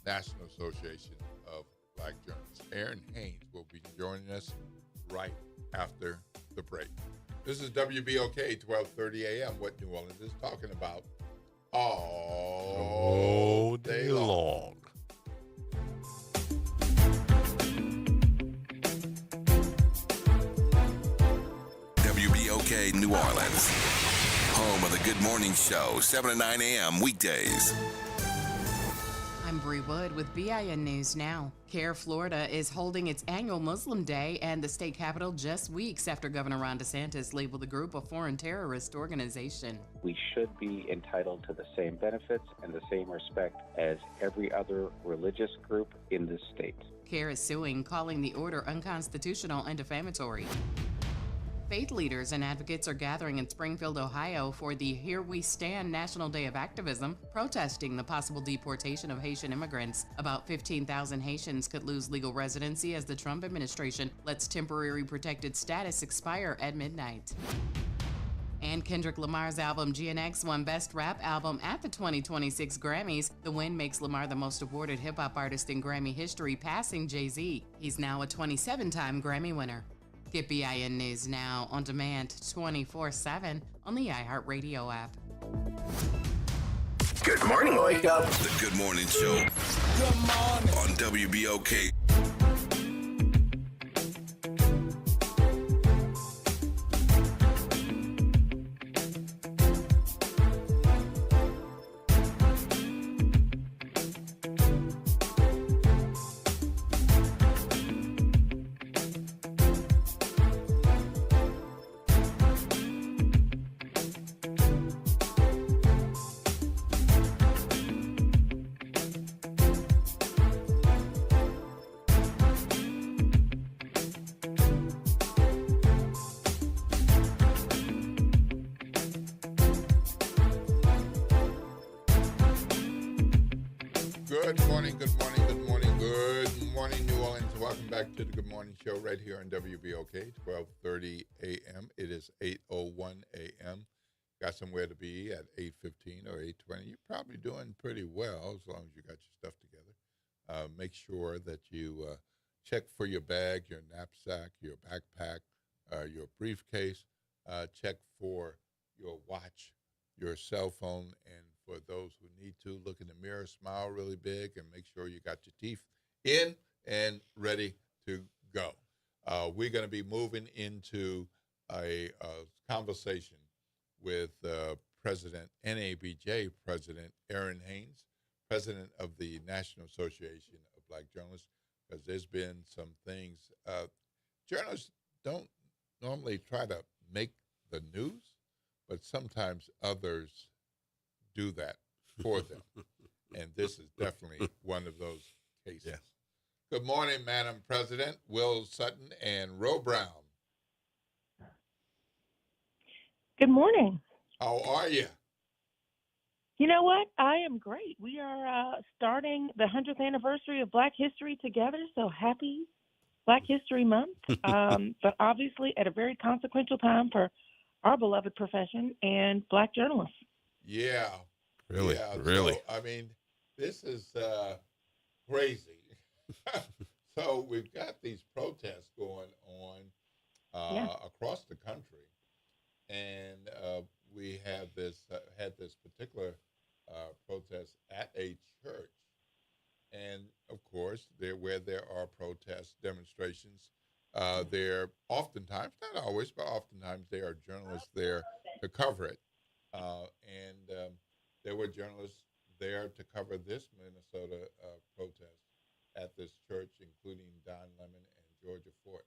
National Association of Black Journalists. Aaron Haynes will be joining us right after the break. This is WBOK 1230 AM, what New Orleans is talking about all day long. WBOK New Orleans, home of the Good Morning Show, 7 to 9 a.m. weekdays. I'm Bree Wood with BIN News Now. CARE Florida is holding its annual Muslim Day and the state capitol just weeks after Governor Ron DeSantis labeled the group a foreign terrorist organization. We should be entitled to the same benefits and the same respect as every other religious group in this state. CARE is suing, calling the order unconstitutional and defamatory. Faith leaders and advocates are gathering in Springfield, Ohio for the Here We Stand National Day of Activism, protesting the possible deportation of Haitian immigrants. About 15,000 Haitians could lose legal residency as the Trump administration lets temporary protected status expire at midnight. And Kendrick Lamar's album GNX won Best Rap Album at the 2026 Grammys. The win makes Lamar the most awarded hip-hop artist in Grammy history, passing Jay-Z. He's now a 27-time Grammy winner. Get BIN News Now on demand 24/7 on the iHeartRadio app. Good morning, wake up. The Good Morning Show. Good morning. On WBOK. To the Good Morning Show right here on WBOK, 1230 a.m. It is 8:01 a.m. Got somewhere to be at 8:15 or 8:20. You're probably doing pretty well as long as you got your stuff together. Make sure that you check for your bag, your knapsack, your backpack, your briefcase. Check for your watch, your cell phone, and for those who need to, look in the mirror, smile really big, and make sure you got your teeth in and ready to go. We're going to be moving into a conversation with NABJ President Aaron Haynes, President of the National Association of Black Journalists, because there's been some things. Journalists don't normally try to make the news, but sometimes others do that for them. And this is definitely one of those cases. Yeah. Good morning, Madam President, Will Sutton and Ro Brown. Good morning. How are you? You know what? I am great. We are starting the 100th anniversary of Black History together, so happy Black History Month. But obviously at a very consequential time for our beloved profession and Black journalists. Yeah. Really? Yeah. Really? So, I mean, this is crazy. So we've got these protests going on across the country, and we have had this particular protest at a church, and of course, where there are protests, demonstrations, there oftentimes, not always, but oftentimes there are journalists there to cover it, and there were journalists there to cover this Minnesota protest at this church, including Don Lemon and Georgia Fort.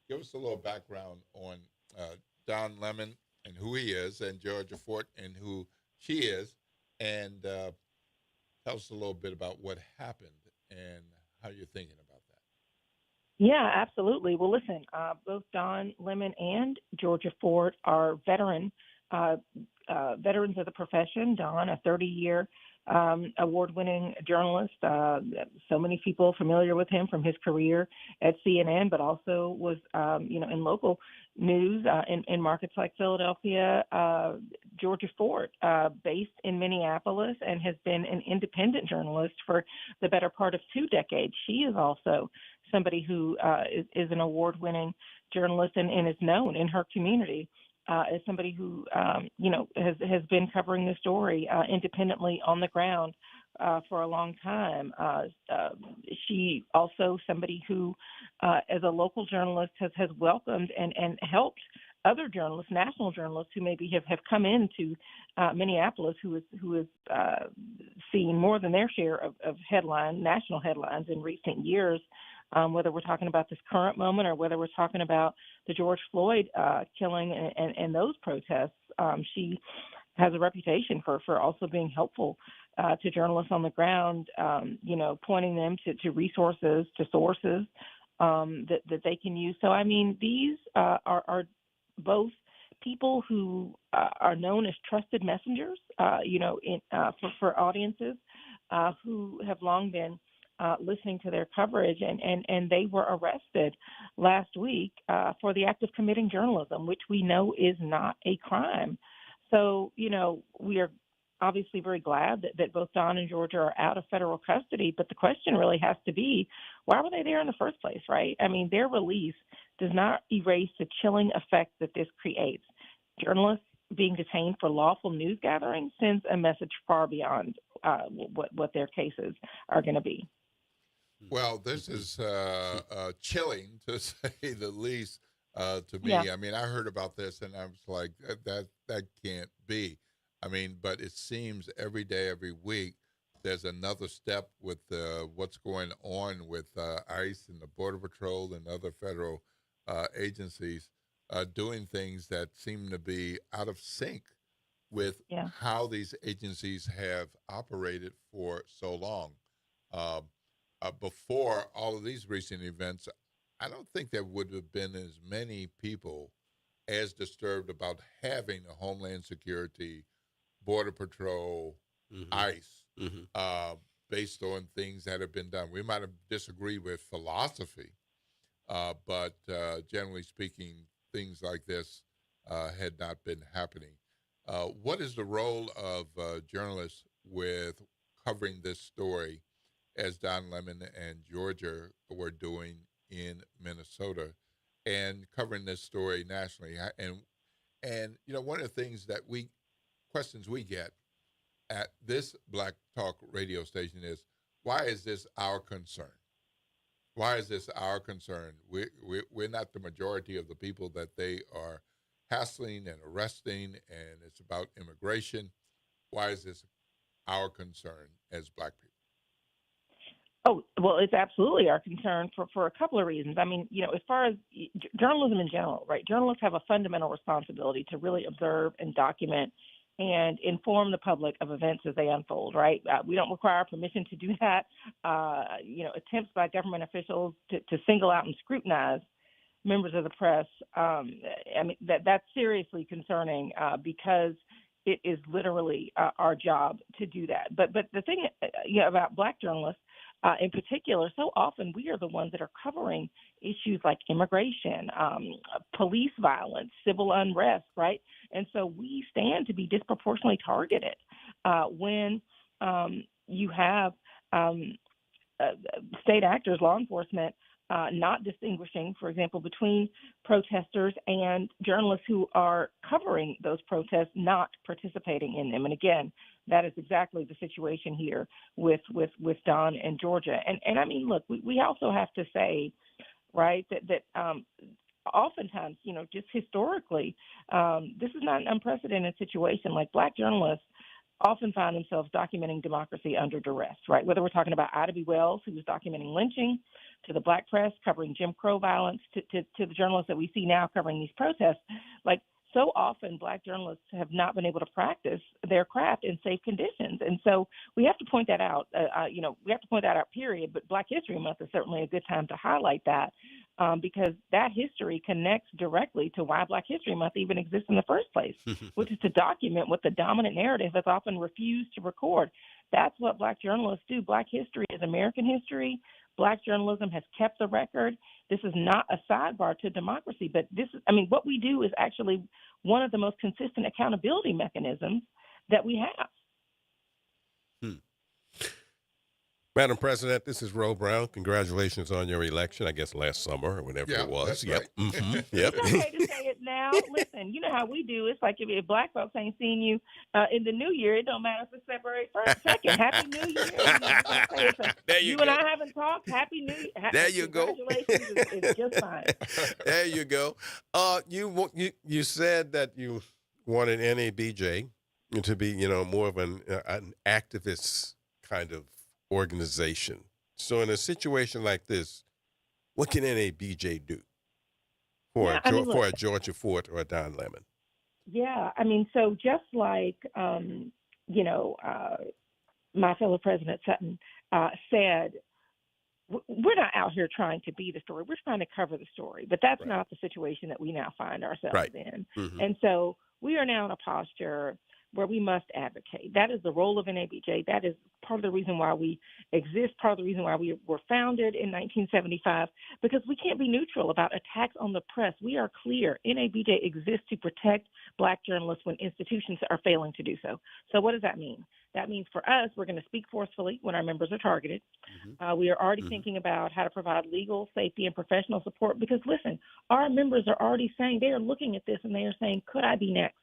Give us a little background on Don Lemon and who he is, and Georgia Fort and who she is, and tell us a little bit about what happened and how you're thinking about that. Yeah, absolutely. Well, listen, both Don Lemon and Georgia Fort are veterans of the profession. Don, a 30-year award-winning journalist. So many people familiar with him from his career at CNN, but also was, in local news in markets like Philadelphia. Georgia Fort, based in Minneapolis, and has been an independent journalist for the better part of 2 decades. She is also somebody who is an award-winning journalist and is known in her community. As somebody who, has been covering the story independently on the ground for a long time. She also somebody who, as a local journalist, has welcomed and helped other journalists, national journalists, who maybe have come into Minneapolis, who has seen more than their share of national headlines in recent years. Whether we're talking about this current moment or whether we're talking about the George Floyd killing and those protests, she has a reputation for also being helpful to journalists on the ground, pointing them to resources, to sources that they can use. So, I mean, these are both people who are known as trusted messengers, for audiences who have long been listening to their coverage, and they were arrested last week for the act of committing journalism, which we know is not a crime. So, we are obviously very glad that both Don and Georgia are out of federal custody, but the question really has to be, why were they there in the first place, right? I mean, their release does not erase the chilling effect that this creates. Journalists being detained for lawful news gathering sends a message far beyond what their cases are going to be. Well, this is chilling, to say the least, to me. Yeah. I mean, I heard about this, and I was like, that can't be. I mean, but it seems every day, every week, there's another step with what's going on with ICE and the Border Patrol and other federal agencies doing things that seem to be out of sync with how these agencies have operated for so long. Before all of these recent events, I don't think there would have been as many people as disturbed about having a Homeland Security, Border Patrol, ICE, based on things that have been done. We might have disagreed with philosophy, but generally speaking, things like this had not been happening. What is the role of journalists with covering this story, as Don Lemon and Georgia were doing in Minnesota, and covering this story nationally? And one of the things that questions we get at this Black Talk radio station is, why is this our concern? Why is this our concern? We're not the majority of the people that they are hassling and arresting, and it's about immigration. Why is this our concern as Black people? Oh, well, it's absolutely our concern for a couple of reasons. I mean, as far as journalism in general, right? Journalists have a fundamental responsibility to really observe and document and inform the public of events as they unfold, right? We don't require permission to do that. Attempts by government officials to single out and scrutinize members of the press, that's seriously concerning because it is literally our job to do that. But the thing about Black journalists in particular, so often we are the ones that are covering issues like immigration, police violence, civil unrest, right? And so we stand to be disproportionately targeted when you have state actors, law enforcement, not distinguishing, for example, between protesters and journalists who are covering those protests, not participating in them. And again, that is exactly the situation here with Don and Georgia. And I mean, look, we also have to say, right, that oftentimes, just historically, this is not an unprecedented situation. Like Black journalists often find themselves documenting democracy under duress, right? Whether we're talking about Ida B. Wells, who was documenting lynching, to the Black press covering Jim Crow violence, to the journalists that we see now covering these protests. Like, so often Black journalists have not been able to practice their craft in safe conditions. And so we have to point that out, we have to point that out, period. But Black History Month is certainly a good time to highlight that because that history connects directly to why Black History Month even exists in the first place, which is to document what the dominant narrative has often refused to record. That's what Black journalists do. Black history is American history. Black journalism has kept the record. This is not a sidebar to democracy, but what we do is actually one of the most consistent accountability mechanisms that we have. Madam President, this is Ro Brown. Congratulations on your election, I guess last summer or whenever it was. That's Yep. right. Mm-hmm. Yep. It's okay to say it now. Listen, you know how we do. It's like if Black folks ain't seen you in the new year, it don't matter if it's February 1st, 2nd. Happy New Year. There you go. And I haven't talked. Happy New Year. There you go. Congratulations is just fine. There you go. You said that you wanted NABJ to be, more of an activist kind of organization. So in a situation like this, what can NABJ do for a Georgia Fort or a Don Lemon? Yeah, so just like my fellow President Sutton said, we're not out here trying to be the story. We're trying to cover the story, but that's not the situation that we now find ourselves in. Mm-hmm. And so we are now in a posture where we must advocate. That is the role of NABJ. That is part of the reason why we exist, part of the reason why we were founded in 1975, because we can't be neutral about attacks on the press. We are clear. NABJ exists to protect Black journalists when institutions are failing to do so. So what does that mean? That means for us, we're going to speak forcefully when our members are targeted. Mm-hmm. We are already thinking about how to provide legal, safety, and professional support because, listen, our members are already saying, they are looking at this and they are saying, could I be next?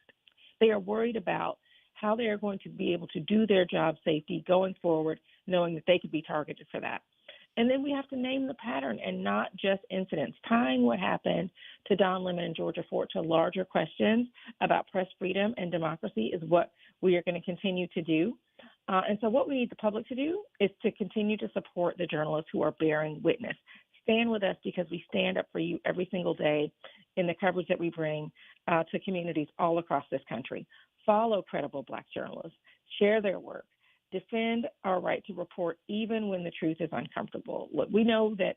They are worried about how they are going to be able to do their job safety going forward, knowing that they could be targeted for that. And then we have to name the pattern and not just incidents. Tying what happened to Don Lemon and Georgia Fort to larger questions about press freedom and democracy is what we are going to continue to do. And so what we need the public to do is to continue to support the journalists who are bearing witness. Stand with us because we stand up for you every single day in the coverage that we bring to communities all across this country. Follow credible Black journalists, share their work, defend our right to report even when the truth is uncomfortable. Look, we know that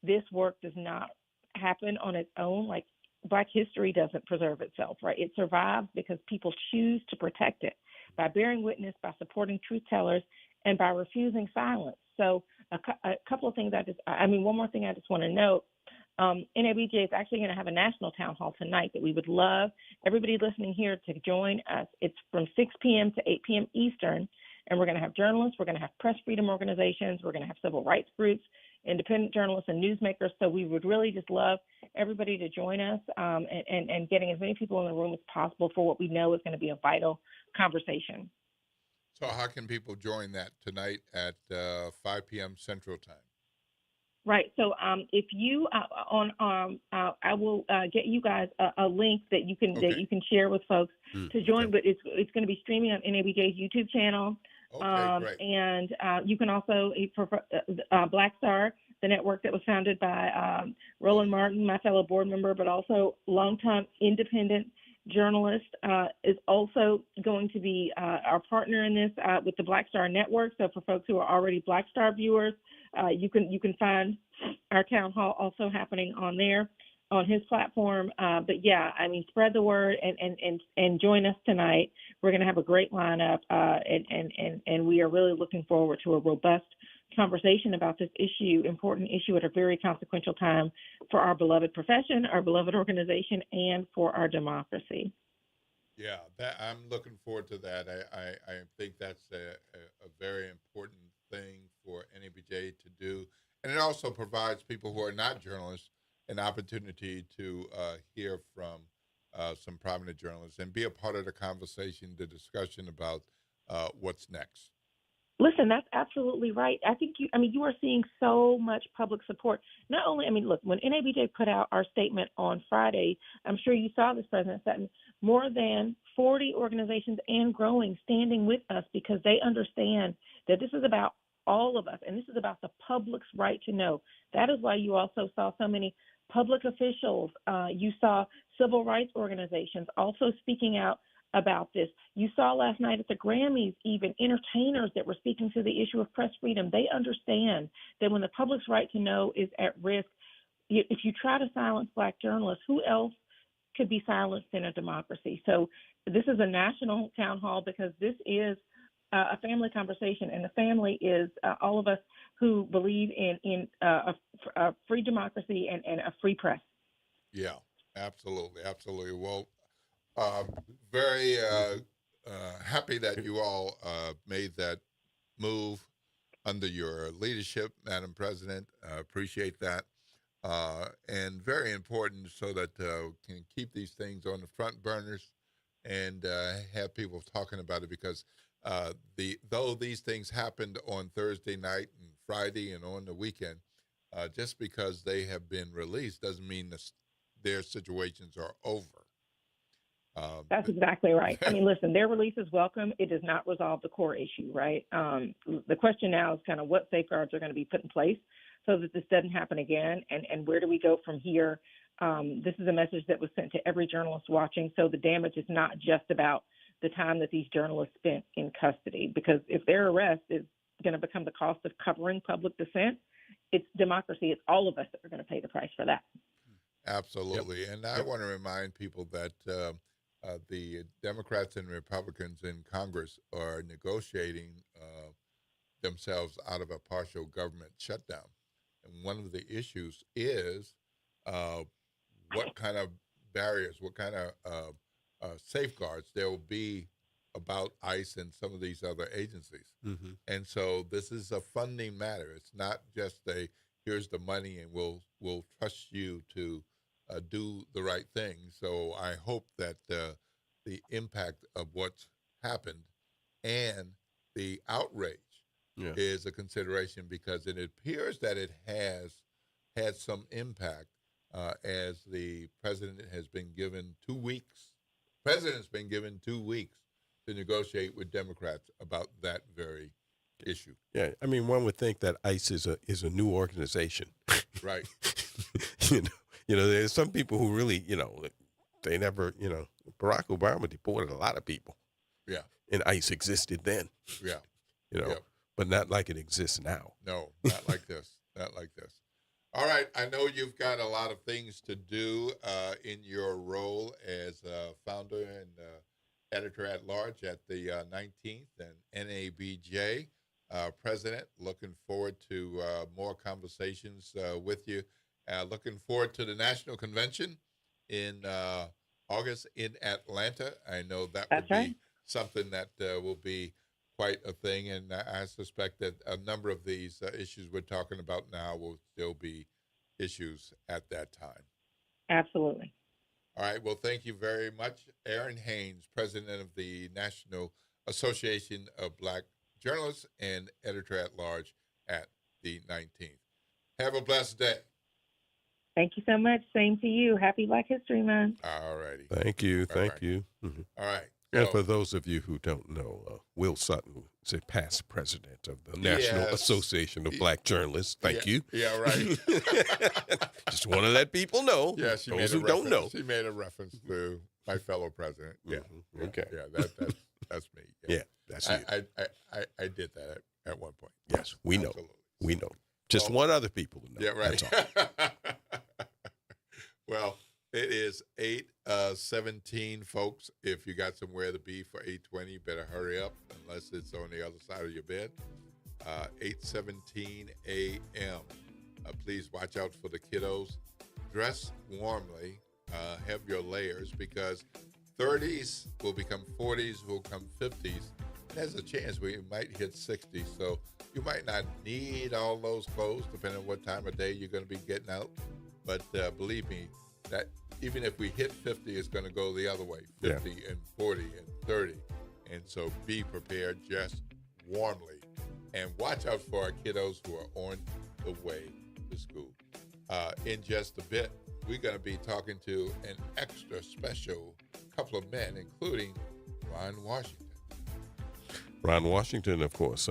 this work does not happen on its own. Like Black history doesn't preserve itself, right? It survives because people choose to protect it by bearing witness, by supporting truth tellers, and by refusing silence. So a couple of things one more thing I just want to note. NABJ is actually going to have a national town hall tonight that we would love everybody listening here to join us. It's from 6 p.m. to 8 p.m. Eastern, and we're going to have journalists, we're going to have press freedom organizations, we're going to have civil rights groups, independent journalists, and newsmakers. So we would really just love everybody to join us and getting as many people in the room as possible for what we know is going to be a vital conversation. So how can people join that tonight at 5 p.m. Central Time? Right. So if you I will get you guys a link that you can share with folks to join. But it's going to be streaming on NABJ's YouTube channel. Great. And you can also Black Star, the network that was founded by Roland Martin, my fellow board member, but also longtime independent journalist, is also going to be our partner in this with the Black Star Network. So for folks who are already Black Star viewers, you can find our town hall also happening on there. on his platform. But yeah, I mean, spread the word and join us tonight. We're going to have a great lineup, and we are really looking forward to a robust conversation about this important issue at a very consequential time for our beloved profession, our beloved organization, and for our democracy. Yeah, I'm looking forward to that. I think that's a very important thing for NABJ to do. And it also provides people who are not journalists an opportunity to hear from some prominent journalists and be a part of the conversation, the discussion about what's next. Listen, that's absolutely right. I think you are seeing so much public support. Not only, look, when NABJ put out our statement on Friday, I'm sure you saw this, President Sutton, more than 40 organizations and growing standing with us because they understand that this is about all of us, and this is about the public's right to know. That is why you also saw so many public officials. You saw civil rights organizations also speaking out about this. You saw last night at the Grammys, even entertainers that were speaking to the issue of press freedom. They understand that when the public's right to know is at risk, if you try to silence Black journalists, who else could be silenced in a democracy? So this is a national town hall because this is a family conversation, and the family is all of us who believe in a free democracy and a free press. Yeah, absolutely. Well, very happy that you all made that move under your leadership, Madam President. Appreciate that. And very important so that can keep these things on the front burners and have people talking about it because though these things happened on Thursday night and Friday and on the weekend, just because they have been released doesn't mean their situations are over. That's exactly right. Listen, their release is welcome. It does not resolve the core issue, right? The question now is kind of what safeguards are going to be put in place so that this doesn't happen again, and where do we go from here? This is a message that was sent to every journalist watching, so the damage is not just about the time that these journalists spent in custody, because if their arrest is going to become the cost of covering public dissent, it's democracy. It's all of us that are going to pay the price for that. Absolutely. Yep. And I want to remind people that the Democrats and Republicans in Congress are negotiating themselves out of a partial government shutdown. And one of the issues is what kind of barriers, what kind of safeguards there will be about ICE and some of these other agencies. Mm-hmm. And so this is a funding matter. It's not just here's the money and we'll trust you to do the right thing. So I hope that the impact of what's happened and the outrage is a consideration, because it appears that it has had some impact as the president has been given 2 weeks. President's been given 2 weeks to negotiate with Democrats about that very issue. Yeah, one would think that ICE is a new organization. Right. There's some people who really, they never, Barack Obama deported a lot of people. Yeah. And ICE existed then. Yeah. But not like it exists now. No, not like this. Not like this. All right. I know you've got a lot of things to do in your role as founder and editor-at-large at the 19th and NABJ president. Looking forward to more conversations with you. Looking forward to the National Convention in August in Atlanta. I know that would be something that will be quite a thing, and I suspect that a number of these issues we're talking about now will still be issues at that time. Absolutely. All right. Well, thank you very much. Erin Haynes, president of the National Association of Black Journalists and editor-at-large at the 19th. Have a blessed day. Thank you so much. Same to you. Happy Black History Month. All righty. Thank you. Thank you. Mm-hmm. All right. And for those of you who don't know, Will Sutton is a past president of the National Association of Black Journalists. Thank you. Yeah, right. Just want to let people know. Yeah, those who don't know. She made a reference to my fellow president. Yeah. Mm-hmm. Okay. Yeah, that's me. Yeah, that's you. I did that at one point. Yes, we know. We know. Just want other people to know. Yeah, right. That's all. Well, it is 8:17, folks. If you got somewhere to be for 8:20, you better hurry up, unless it's on the other side of your bed. 8:17 a.m. Please watch out for the kiddos. Dress warmly. Have your layers, because 30s will become 40s, will become 50s. There's a chance we might hit 60s, so you might not need all those clothes, depending on what time of day you're going to be getting out. But believe me, that even if we hit 50, it's going to go the other way, 50 and 40 and 30. And so be prepared, just warmly. And watch out for our kiddos who are on the way to school. In just a bit, we're going to be talking to an extra special couple of men, including Ron Washington. Ron Washington, of course.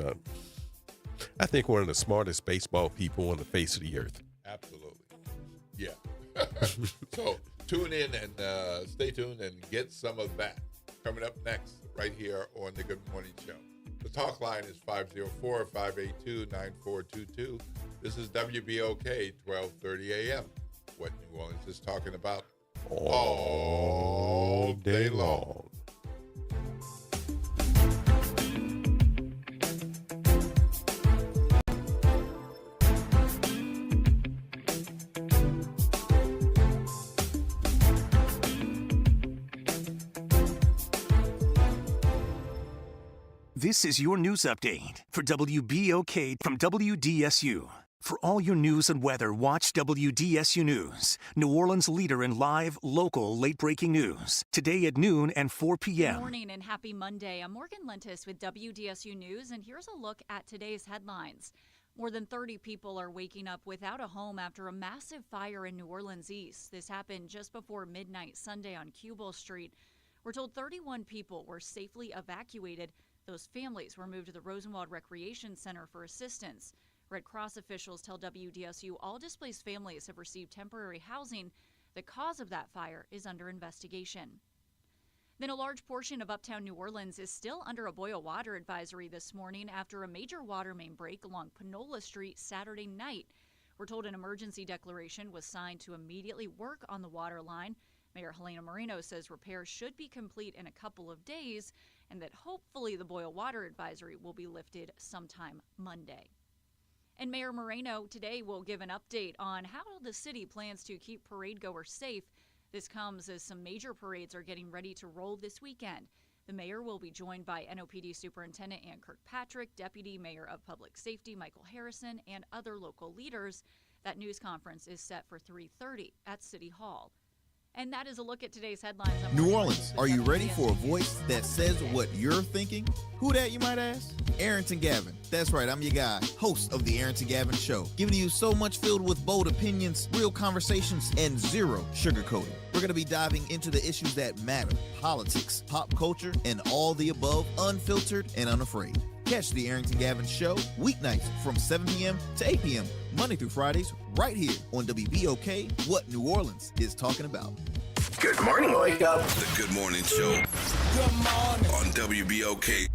I think one of the smartest baseball people on the face of the earth. Absolutely. Yeah. So tune in and stay tuned and get some of that. Coming up next, right here on the Good Morning Show. The talk line is 504-582-9422. This is WBOK 1230 a.m. What New Orleans is talking about all day long. This is your news update for WBOK from WDSU. For all your news and weather, watch WDSU News, New Orleans' leader in live, local, late-breaking news. Today at noon and 4 p.m. Good morning and happy Monday. I'm Morgan Lentis with WDSU News, and here's a look at today's headlines. More than 30 people are waking up without a home after a massive fire in New Orleans East. This happened just before midnight Sunday on Cubel Street. We're told 31 people were safely evacuated. Those families were moved to the Rosenwald Recreation Center for assistance. Red Cross officials tell WDSU all displaced families have received temporary housing. The cause of that fire is under investigation. Then a large portion of uptown New Orleans is still under a boil water advisory this morning after a major water main break along Panola Street Saturday night. We're told an emergency declaration was signed to immediately work on the water line. Mayor Helena Moreno says repairs should be complete in a couple of days, and that hopefully the boil water advisory will be lifted sometime Monday. And Mayor Moreno today will give an update on how the city plans to keep parade goers safe. This comes as some major parades are getting ready to roll this weekend. The mayor will be joined by NOPD Superintendent Ann Kirkpatrick, Deputy Mayor of Public Safety Michael Harrison, and other local leaders. That news conference is set for 3:30 at City Hall. And that is a look at today's headlines. New Orleans, are you ready for a voice that says what you're thinking? Who that, you might ask? Arrington Gavin. That's right, I'm your guy, host of the Arrington Gavin Show, giving you so much filled with bold opinions, real conversations, and zero sugarcoating. We're going to be diving into the issues that matter, politics, pop culture, and all the above, unfiltered and unafraid. Catch the Arrington Gavin Show weeknights from 7 p.m. to 8 p.m. Monday through Fridays, right here on WBOK, what New Orleans is talking about. Good morning, wake up. The Good Morning Show. Good morning. On WBOK.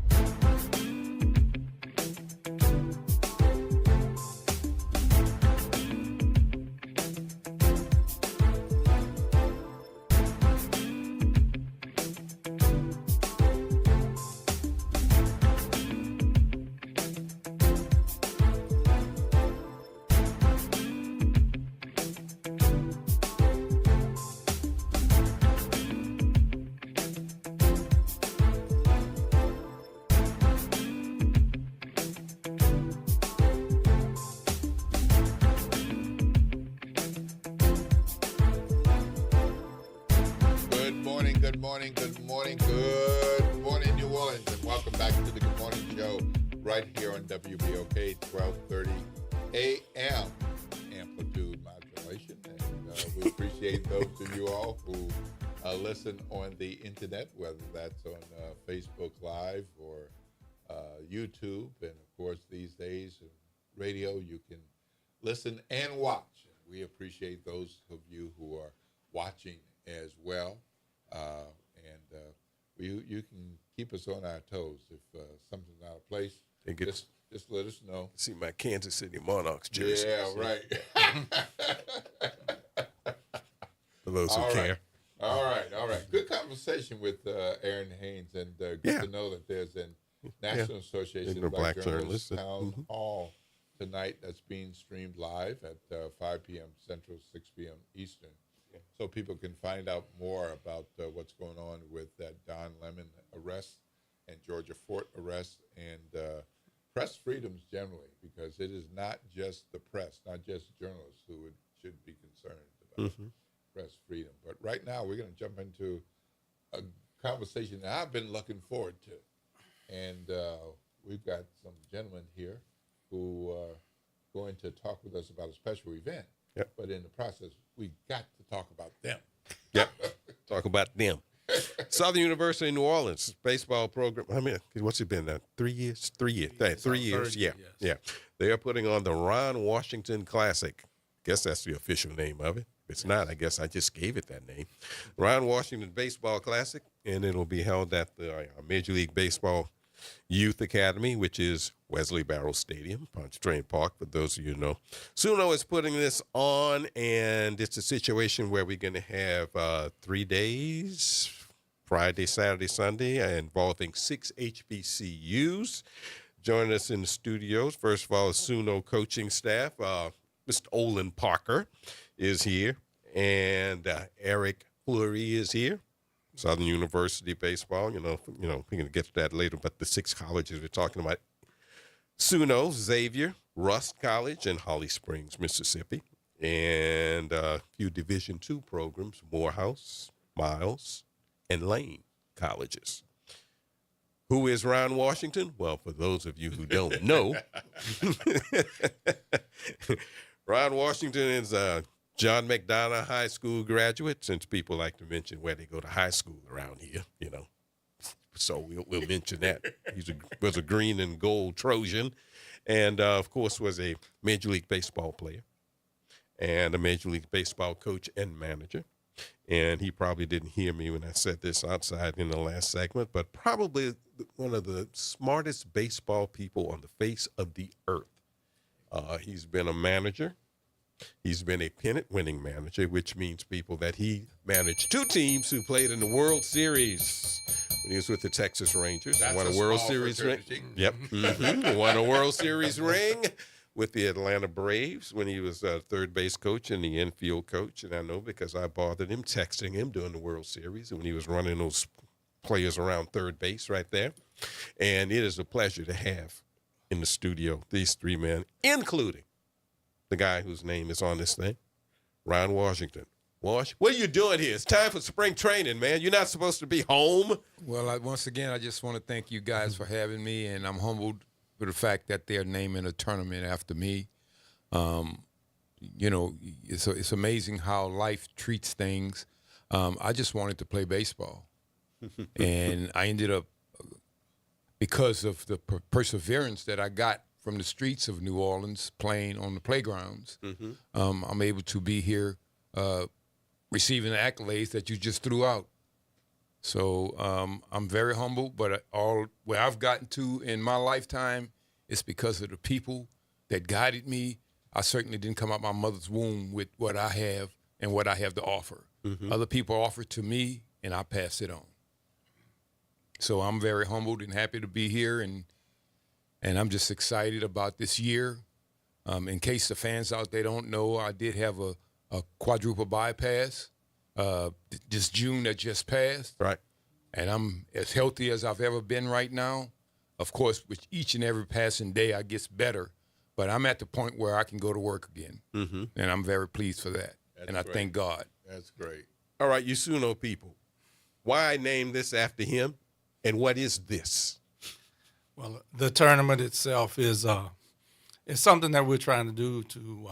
Good morning, New Orleans, and welcome back to the Good Morning Show right here on WBOK 1230 a.m. amplitude modulation. And we appreciate those of you all who listen on the internet, whether that's on Facebook Live or YouTube, and of course these days radio, you can listen and watch. We appreciate those of you who are watching as well. You can keep us on our toes if something's out of place. Just let us know. See my Kansas City Monarchs jersey. Yeah, right. those who care. All right. Good conversation with Aaron Haynes, and good to know that there's a National Association of Black Journalists Town Hall tonight that's being streamed live at 5 p.m. Central, 6 p.m. Eastern. So people can find out more about what's going on with that Don Lemon arrest and Georgia Fort arrest and press freedoms generally, because it is not just the press, not just journalists who should be concerned about press freedom. But right now we're going to jump into a conversation that I've been looking forward to. And we've got some gentlemen here who are going to talk with us about a special event. Yep. But in the process, we got to talk about them. Yep. Talk about them. Southern University in New Orleans baseball program. I mean, what's it been now? 3 years? 3 years. 3 years. Yeah. Yeah. They are putting on the Ron Washington Classic. Guess that's the official name of it. If it's not, I guess I just gave it that name. Ron Washington Baseball Classic, and it'll be held at the Major League Baseball Youth Academy, which is Wesley Barrow Stadium, Pontchartrain Park, for those of you who know. Suno is putting this on, and it's a situation where we're going to have 3 days, Friday, Saturday, Sunday, involving 6 HBCUs. Joining us in the studios, first of all, the Suno coaching staff. Mr. Olin Parker is here, and Eric Fleury is here. Southern University baseball, you know, we're going to get to that later, but the 6 colleges we're talking about: Suno, Xavier, Rust College, and Holly Springs, Mississippi, and a few Division II programs: Morehouse, Miles, and Lane colleges. Who is Ron Washington? Well, for those of you who don't know, Ron Washington is a John McDonough High School graduate, since people like to mention where they go to high school around here, you know. So we'll mention that. He was a green and gold Trojan, and, of course, was a Major League Baseball player and a Major League Baseball coach and manager. And he probably didn't hear me when I said this outside in the last segment, but probably one of the smartest baseball people on the face of the earth. He's been a manager. He's been a pennant-winning manager, which means, people, that he managed 2 teams who played in the World Series when he was with the Texas Rangers. That's won a World Series ring. Yep. Won a World Series ring with the Atlanta Braves when he was third base coach and the infield coach. And I know because I bothered him, texting him during the World Series when he was running those players around third base right there. And it is a pleasure to have in the studio these 3 men, including the guy whose name is on this thing, Ron Washington. Wash, what are you doing here? It's time for spring training, man. You're not supposed to be home. Well, once again, I just want to thank you guys for having me, and I'm humbled for the fact that they're naming a tournament after me. You know, it's amazing how life treats things. I just wanted to play baseball, and I ended up, because of the perseverance that I got from the streets of New Orleans, playing on the playgrounds, I'm able to be here receiving the accolades that you just threw out. So I'm very humble, but where I've gotten to in my lifetime is because of the people that guided me. I certainly didn't come out my mother's womb with what I have and what I have to offer. Other people offer to me, and I pass it on. So I'm very humbled and happy to be here, and I'm just excited about this year. In case the fans out there don't know, I did have a quadruple bypass this June that just passed. Right. And I'm as healthy as I've ever been right now. Of course, with each and every passing day, I get better. But I'm at the point where I can go to work again. And I'm very pleased for that. And I thank God. That's great. All right, you Suno people, why name this after him, and what is this? Well, the tournament itself is something that we're trying to do to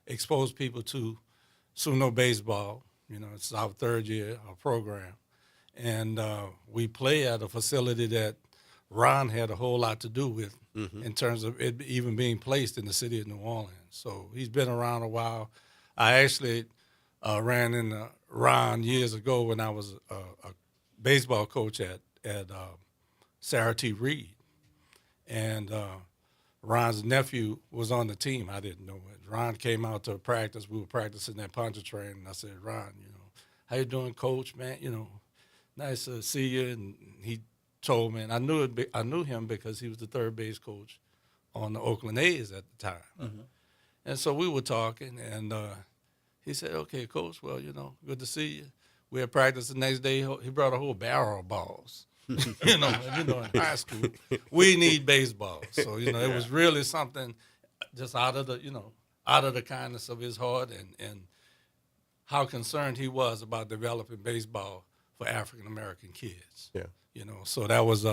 expose people to Suno baseball. You know, it's our 3rd year, our program. And we play at a facility that Ron had a whole lot to do with in terms of it even being placed in the city of New Orleans. So he's been around a while. I actually ran into Ron years ago when I was a baseball coach at Sarah T. Reed. And Ron's nephew was on the team. I didn't know it. Ron came out to practice. We were practicing at Pontchartrain, and I said, Ron, you know, how you doing, Coach? Man, you know, nice to see you. And he told me, and I knew him because he was the third base coach on the Oakland A's at the time. Mm-hmm. And so we were talking, and he said, okay, Coach, well, you know, good to see you. We had practice the next day. He brought a whole barrel of balls. you know, in high school, we need baseball. So, you know, it was really something just out of the kindness of his heart and how concerned he was about developing baseball for African American kids. Yeah. You know, so that was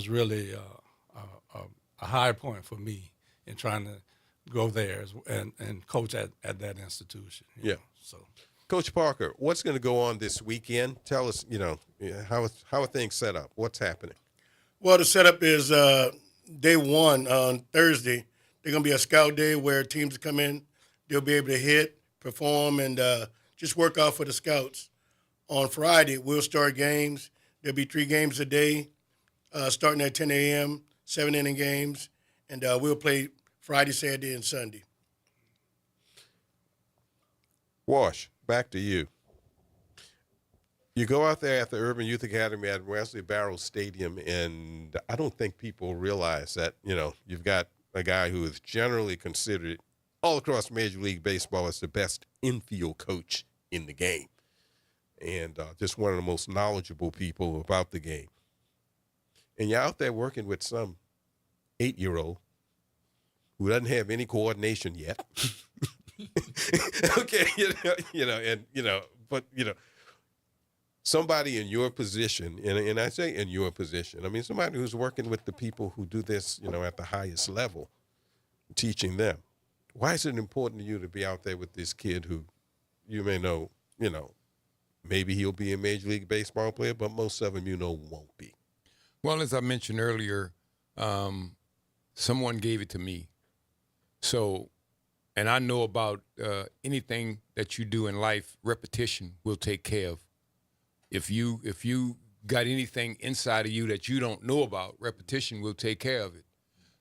really a high point for me in trying to go there and coach at that institution. you know, so. Coach Parker, what's going to go on this weekend? Tell us, you know, how are things set up? What's happening? Well, the setup is day one on Thursday. They're going to be a scout day where teams come in. They'll be able to hit, perform, and just work out for the scouts. On Friday, we'll start games. There'll be 3 games a day, starting at 10 a.m., 7-inning games, and we'll play Friday, Saturday, and Sunday. Wash, back to you. You go out there at the Urban Youth Academy at Wesley Barrow Stadium, and I don't think people realize that, you know, you've got a guy who is generally considered all across Major League Baseball as the best infield coach in the game, and just one of the most knowledgeable people about the game. And you're out there working with some 8-year-old who doesn't have any coordination yet. Okay, but somebody in your position, and I say in your position, I mean somebody who's working with the people who do this, you know, at the highest level, teaching them. Why is it important to you to be out there with this kid who you may know, you know, maybe he'll be a Major League Baseball player, but most of them, you know, won't be? Well, as I mentioned earlier, someone gave it to me. So, and I know about anything that you do in life, repetition will take care of. If you got anything inside of you that you don't know about, repetition will take care of it.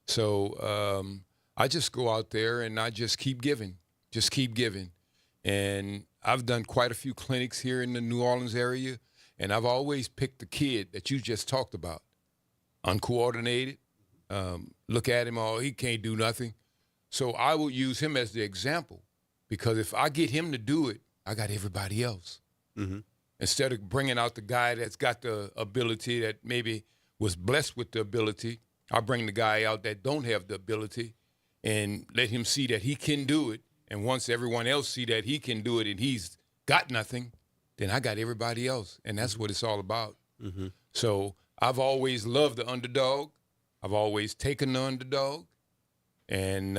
So I just go out there and I just keep giving. And I've done quite a few clinics here in the New Orleans area, and I've always picked the kid that you just talked about, uncoordinated. Look at him, he can't do nothing. So I will use him as the example, because if I get him to do it, I got everybody else. Mm-hmm. Instead of bringing out the guy that's got the ability, that maybe was blessed with the ability, I bring the guy out that don't have the ability and let him see that he can do it. And once everyone else see that he can do it and he's got nothing, then I got everybody else. And that's what it's all about. Mm-hmm. So I've always loved the underdog. I've always taken the underdog. And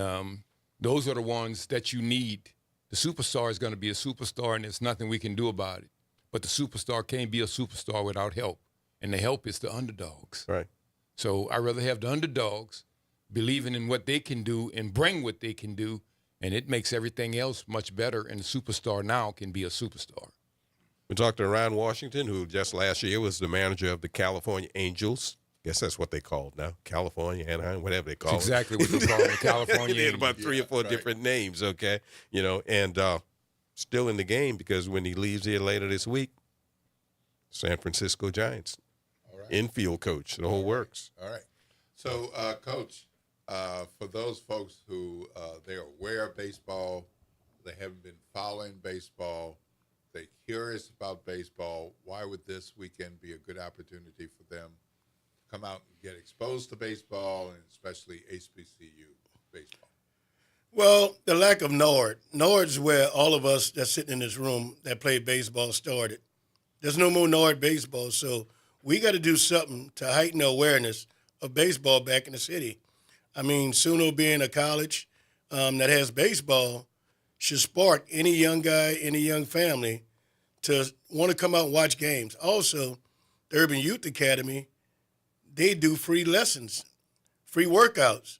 those are the ones that you need. The superstar is going to be a superstar, and there's nothing we can do about it. But the superstar can't be a superstar without help. And the help is the underdogs. Right. So I'd rather have the underdogs believing in what they can do and bring what they can do, and it makes everything else much better, and the superstar now can be a superstar. We talked to Ryan Washington, who just last year was the manager of the California Angels. Guess that's what they called now, California, Anaheim, whatever they call That's exactly what they call it, California. They had about 3 or 4 different names, okay? You know, and still in the game, because when he leaves here later this week, San Francisco Giants, infield coach, the whole works. All right. So, Coach, for those folks who they're aware of baseball, they haven't been following baseball, they're curious about baseball, why would this weekend be a good opportunity for them to come out and get exposed to baseball, and especially HBCU baseball? Well, the lack of NORD. NORD's where all of us that's sitting in this room that played baseball started. There's no more NORD baseball, so we got to do something to heighten the awareness of baseball back in the city. I mean, SUNO being a college that has baseball should spark any young guy, any young family to want to come out and watch games. Also, the Urban Youth Academy, they do free lessons, free workouts.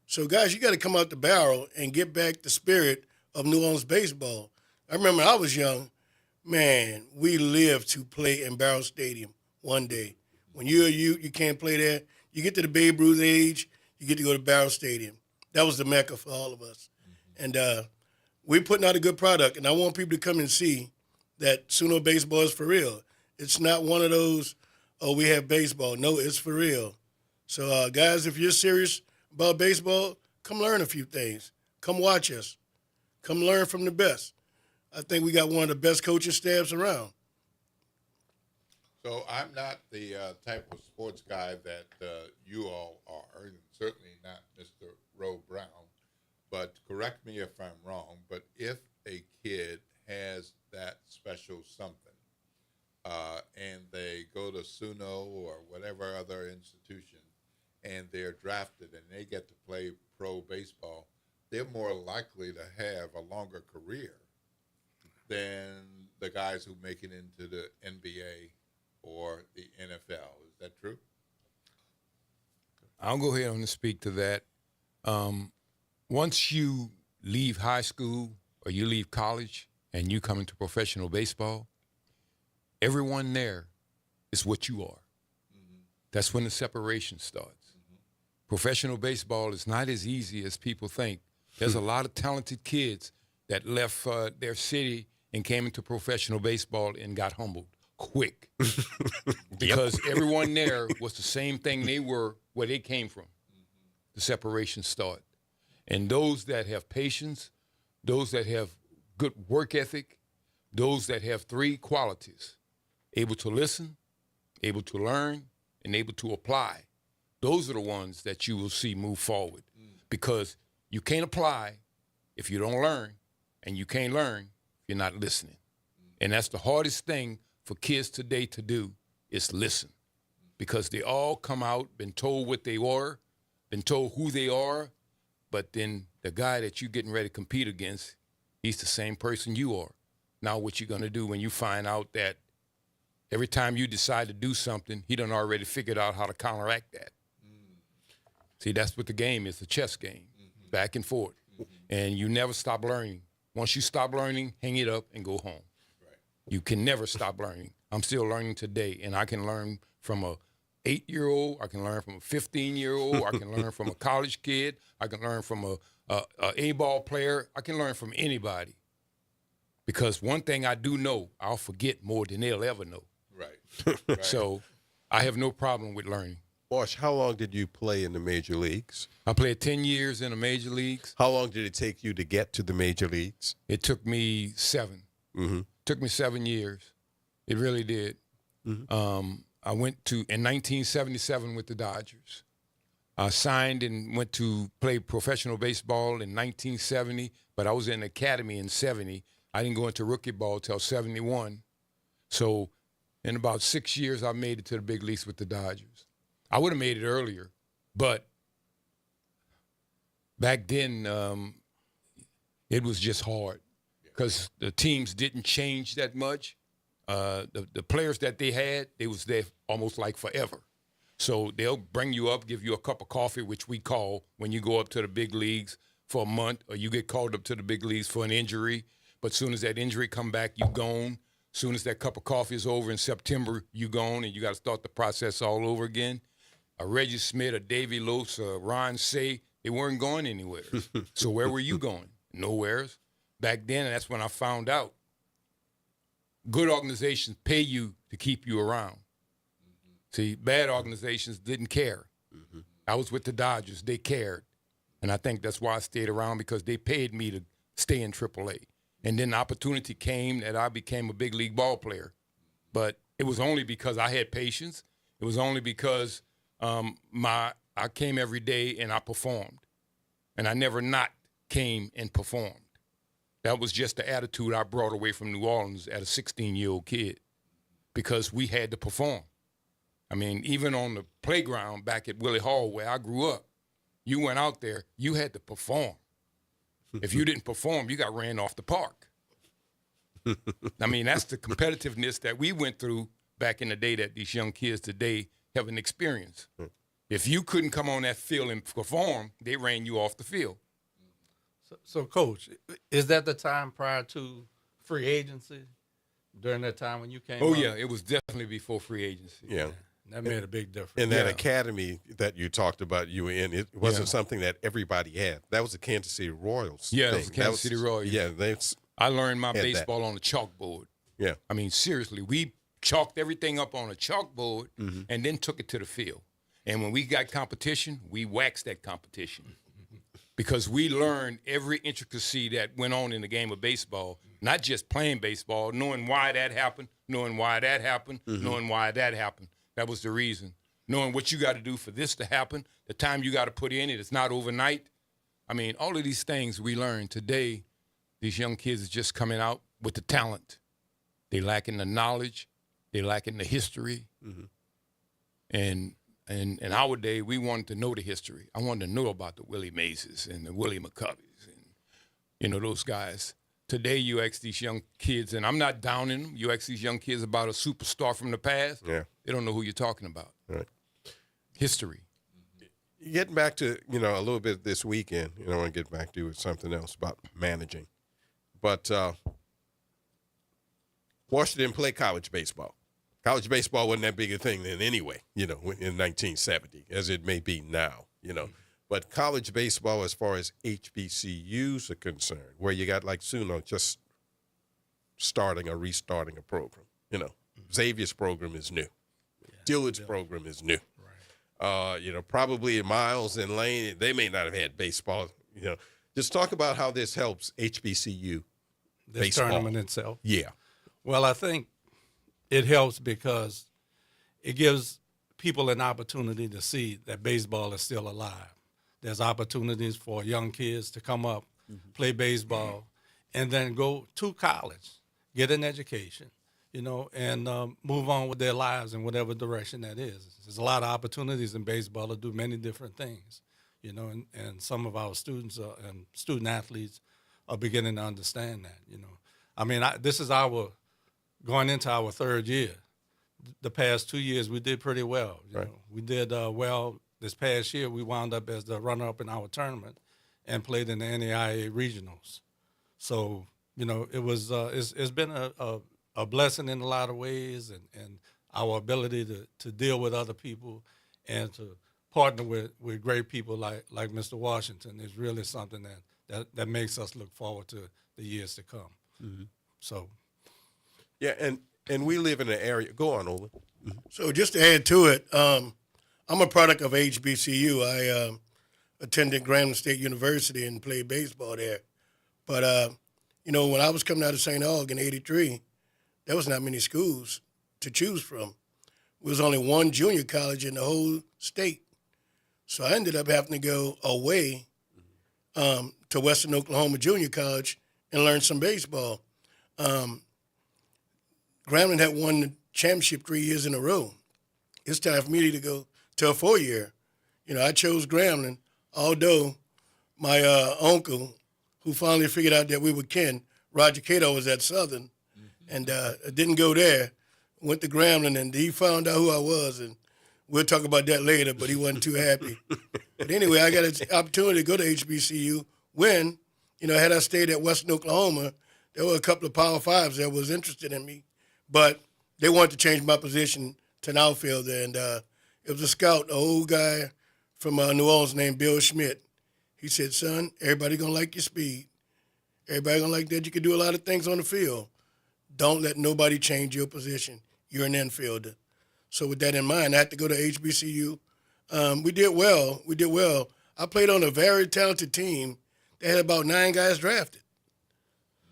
So, guys, you got to come out the barrel and get back the spirit of New Orleans baseball. I remember when I was young, man, we lived to play in Barrow Stadium one day. When you're a youth, you can't play there. You get to the Babe Ruth age, you get to go to Barrow Stadium. That was the mecca for all of us. Mm-hmm. And we're putting out a good product, and I want people to come and see that Suno baseball is for real. It's not one of those, oh, we have baseball. No, it's for real. So, guys, if you're serious about baseball, come learn a few things. Come watch us. Come learn from the best. I think we got one of the best coaching staffs around. So I'm not the type of sports guy that you all are, and certainly not Mr. Roe Brown. But correct me if I'm wrong, but if a kid has that special something and they go to Suno or whatever other institution and they're drafted and they get to play pro baseball, they're more likely to have a longer career than the guys who make it into the NBA or the NFL. Is that true? I'll go ahead and speak to that. Once you leave high school or you leave college and you come into professional baseball, everyone there is what you are. Mm-hmm. That's when the separation starts. Mm-hmm. Professional baseball is not as easy as people think. There's a lot of talented kids that left their city and came into professional baseball and got humbled quick because everyone there was the same thing they were where they came from. Mm-hmm. The separation started. And those that have patience, those that have good work ethic, those that have three qualities, able to listen, able to learn, and able to apply, those are the ones that you will see move forward. Because you can't apply if you don't learn, and you can't learn if you're not listening. And that's the hardest thing for kids today to do is listen. Because they all come out, been told what they were, been told who they are, but then the guy that you're getting ready to compete against, he's the same person you are. Now what you going to do when you find out that every time you decide to do something, he done already figured out how to counteract that. See, that's what the game is, a chess game, back and forth. And you never stop learning. Once you stop learning, hang it up and go home. You can never stop learning. I'm still learning today, and I can learn from a 8-year-old, I can learn from a 15-year-old, I can learn from a college kid, I can learn from a A-ball player, I can learn from anybody. Because one thing I do know, I'll forget more than they'll ever know. Right. So I have no problem with learning. Bosh, how long did you play in the major leagues? I played 10 years in the major leagues. How long did it take you to get to the major leagues? It took me 7. Mm-hmm. Took me 7 years. It really did. Mm-hmm. I went to, in 1977 with the Dodgers. I signed and went to play professional baseball in 1970, but I was in the academy in 70. I didn't go into rookie ball till 71. So in about 6 years, I made it to the big leagues with the Dodgers. I would have made it earlier, but back then it was just hard because the teams didn't change that much. The players that they had, they was there almost like forever. So they'll bring you up, give you a cup of coffee, which we call when you go up to the big leagues for a month, or you get called up to the big leagues for an injury. But soon as that injury come back, you gone. Soon as that cup of coffee is over in September, you gone, and you got to start the process all over again. A Reggie Smith, a Davey Lose, a Ron Say, they weren't going anywhere. So where were you going? Nowheres. Back then, and that's when I found out, good organizations pay you to keep you around. Mm-hmm. See, bad organizations didn't care. Mm-hmm. I was with the Dodgers. They cared. And I think that's why I stayed around, because they paid me to stay in AAA. And then the opportunity came that I became a big league ball player. But it was only because I had patience. It was only because I came every day and I performed. And I never not came and performed. That was just the attitude I brought away from New Orleans as a 16-year-old kid, because we had to perform. I mean, even on the playground back at Willie Hall where I grew up, you went out there, you had to perform. If you didn't perform, you got ran off the park. I mean, that's the competitiveness that we went through back in the day that these young kids today haven't experienced. If you couldn't come on that field and perform, they ran you off the field. So, Coach, is that the time prior to free agency, during that time when you came Oh, up? yeah, it was definitely before free agency. Yeah. That made a big difference. In that academy that you talked about you were in, it wasn't something that everybody had. That was the Kansas City Royals Yeah, thing. it was the Kansas City Royals. Yeah, I learned my baseball on the chalkboard. Yeah. I mean, seriously, we chalked everything up on a chalkboard and then took it to the field. And when we got competition, we waxed that competition because we learned every intricacy that went on in the game of baseball, not just playing baseball, knowing why that happened, knowing why that happened, knowing why that happened. That was the reason. Knowing what you got to do for this to happen, the time you got to put in it, it's not overnight. I mean, all of these things we learned today, these young kids are just coming out with the talent. They lacking the knowledge. They lacking the history. And in our day, we wanted to know the history. I wanted to know about the Willie Mazes and the Willie McCoveys and, you know, those guys. Today, you ask these young kids, and I'm not downing them, you ask these young kids about a superstar from the past, they don't know who you're talking about. Right. History. Getting back to, you know, a little bit this weekend, you know, I want to get back to something else about managing. But Washington played college baseball. College baseball wasn't that big a thing then anyway, you know, in 1970, as it may be now, you know. But college baseball, as far as HBCUs are concerned, where you got like Suno just starting or restarting a program, you know. Xavier's program is new. Dillard's program is new. You know, probably Miles and Lane, they may not have had baseball, you know. Just talk about how this helps HBCU this baseball. Tournament itself. Yeah. Well, I think it helps because it gives people an opportunity to see that baseball is still alive. There's opportunities for young kids to come up, play baseball, and then go to college, get an education, you know, and move on with their lives in whatever direction that is. There's a lot of opportunities in baseball to do many different things, you know, and some of our students and student athletes are beginning to understand that, you know. I mean, this is going into our third year. The past 2 years, we did pretty well. You know. We did well. This past year, we wound up as the runner-up in our tournament and played in the NAIA regionals. So, you know, it was it's been a blessing in a lot of ways, and our ability to deal with other people and to partner with great people like Mr. Washington is really something that makes us look forward to the years to come. So. Yeah, and we live in an area. Go on, Olin. So just to add to it, I'm a product of HBCU. I attended Grambling State University and played baseball there. But, you know, when I was coming out of St. Aug in '83, there was not many schools to choose from. There was only one junior college in the whole state. So I ended up having to go away to Western Oklahoma Junior College and learn some baseball. Grambling had won the championship 3 years in a row. It's time for me to go to a 4-year. You know, I chose Grambling, although my uncle, who finally figured out that we were kin, Roger Cato, was at Southern, and didn't go there, went to Grambling, and he found out who I was, and we'll talk about that later, but he wasn't too happy. But anyway, I got an opportunity to go to HBCU when, you know, had I stayed at Western Oklahoma, there were a couple of Power Fives that was interested in me, but they wanted to change my position to an outfielder, and it was a scout, an old guy from New Orleans named Bill Schmidt. He said, son, everybody going to like your speed. Everybody going to like that you can do a lot of things on the field. Don't let nobody change your position. You're an infielder. So with that in mind, I had to go to HBCU. We did well. I played on a very talented team. They had about 9 guys drafted.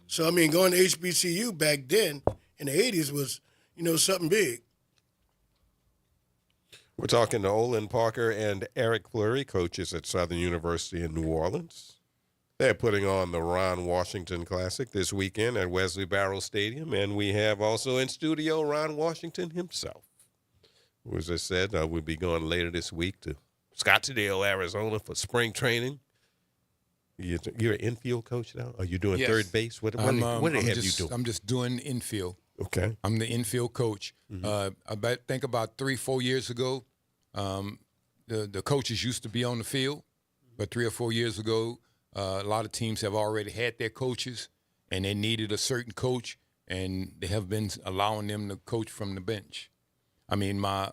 So, I mean, going to HBCU back then in the 80s was, you know, something big. We're talking to Olin Parker and Eric Fleury, coaches at Southern University in New Orleans. They're putting on the Ron Washington Classic this weekend at Wesley Barrow Stadium, and we have also in studio Ron Washington himself, who, as I said, will be going later this week to Scottsdale, Arizona for spring training. You're an infield coach now? Are you doing third base? What have you doing? I'm just doing infield. Okay. I'm the infield coach. I think about 3-4 years ago, the coaches used to be on the field, but 3 or 4 years ago, a lot of teams have already had their coaches, and they needed a certain coach, and they have been allowing them to coach from the bench. I mean, my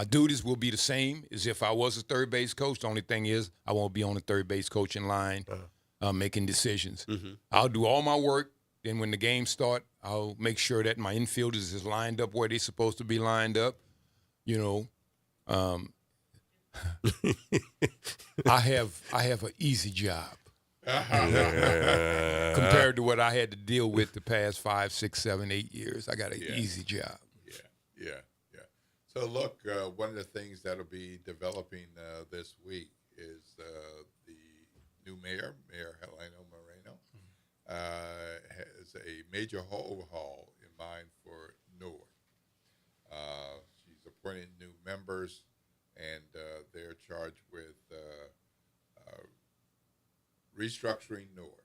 duties will be the same as if I was a third base coach. The only thing is I won't be on the third base coaching line making decisions. I'll do all my work Then when the game start, I'll make sure that my infielders is lined up where they're supposed to be lined up. You know, I have an easy job compared to what I had to deal with the past 5, 6, 7, 8 years. I got an easy job. Yeah. So look, one of the things that'll be developing this week is the new mayor, Mayor Helena Moreno, has a major overhaul in mind for Newark. She's appointed new members, and they're charged with restructuring Newark.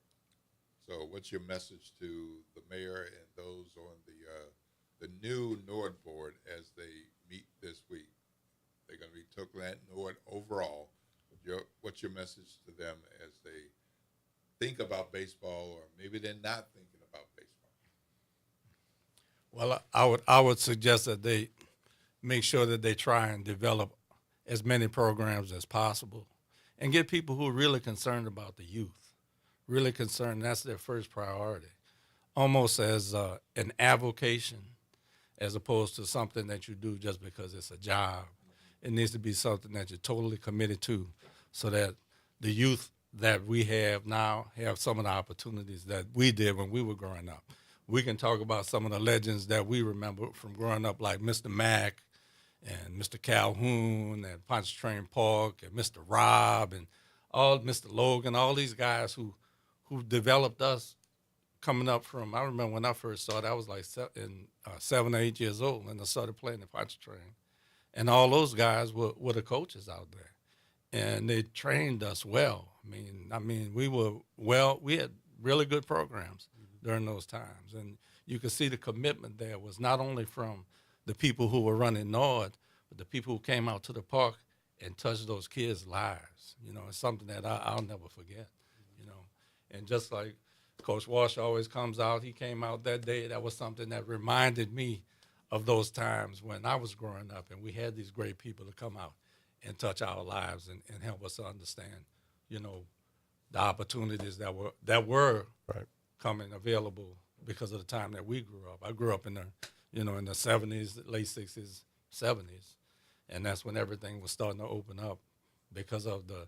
So what's your message to the mayor and those on the new Newark board as they meet this week? They're going to be Tookland Newark overall. What's your message to them as they think about baseball, or maybe they're not thinking about baseball? Well, I would suggest that they make sure that they try and develop as many programs as possible and get people who are really concerned about the youth, really concerned. That's their first priority, almost as an avocation as opposed to something that you do just because it's a job. It needs to be something that you're totally committed to so that the youth that we have now have some of the opportunities that we did when we were growing up. We can talk about some of the legends that we remember from growing up, like Mr. Mack and Mr. Calhoun and Pontchartrain Park and Mr. Robb and Mr. Logan, all these guys who developed us coming up from, I remember when I first started, I was like 7 or 8 years old, and I started playing the Pontchartrain. And all those guys were the coaches out there. And they trained us well. I mean, we had really good programs during those times. And you could see the commitment there was not only from the people who were running Nord, but the people who came out to the park and touched those kids' lives. You know, it's something that I'll never forget, you know. And just like Coach Walsh always comes out, he came out that day. That was something that reminded me of those times when I was growing up and we had these great people to come out and touch our lives and help us to understand, you know, the opportunities that were right. coming available because of the time that we grew up. I grew up in the 70s, late 60s, 70s, and that's when everything was starting to open up because of the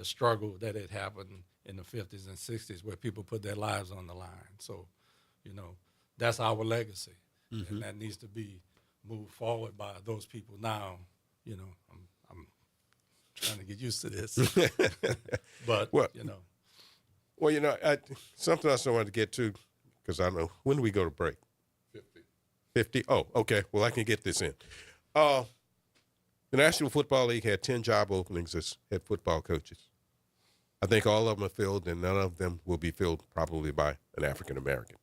struggle that had happened in the 50s and 60s where people put their lives on the line. So, you know, that's our legacy, and that needs to be moved forward by those people now. You know, I'm trying to get used to this, but you know. Well, you know, something else I wanted to get to, because I know, when do we go to break? 50? Oh, okay. Well, I can get this in. The National Football League had 10 job openings as head football coaches. I think all of them are filled, and none of them will be filled probably by an African-American.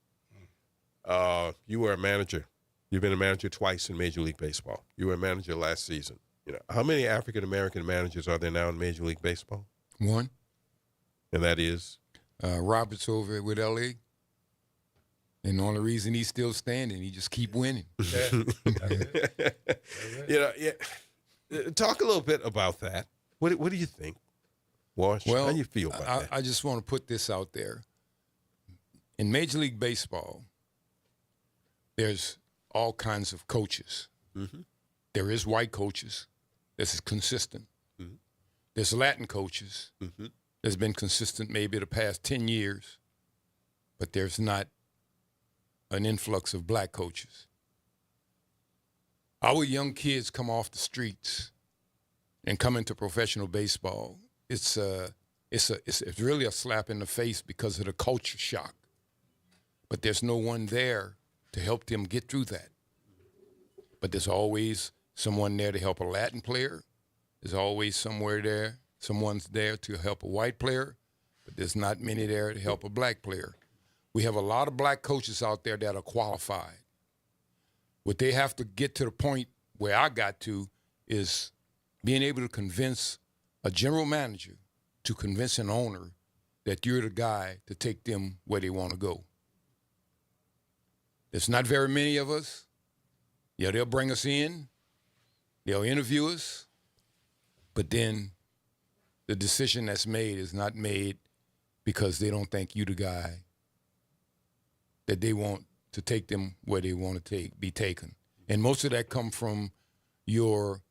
You were a manager. You've been a manager twice in Major League Baseball. You were a manager last season. You know, how many African-American managers are there now in Major League Baseball? One. And that is? Roberts over with L.A., and the only reason he's still standing, he just keep winning. You know, talk a little bit about that. What do you think, Wash? Well, how do you feel about that? I just want to put this out there. In Major League Baseball, there's all kinds of coaches. Mm-hmm. There is white coaches. This is consistent. Mm-hmm. There's Latin coaches. Mm-hmm. That's been consistent maybe the past 10 years, but there's not an influx of black coaches. Our young kids come off the streets and come into professional baseball. It's really a slap in the face because of the culture shock. But there's no one there to help them get through that. But there's always someone there to help a Latin player. There's always someone's there to help a white player, but there's not many there to help a black player. We have a lot of black coaches out there that are qualified. What they have to get to the point where I got to is being able to convince a general manager to convince an owner that you're the guy to take them where they want to go. There's not very many of us. Yeah, they'll bring us in. They'll interview us. But then the decision that's made is not made because they don't think you the guy that they want to take them where they want to be taken. And most of that come from your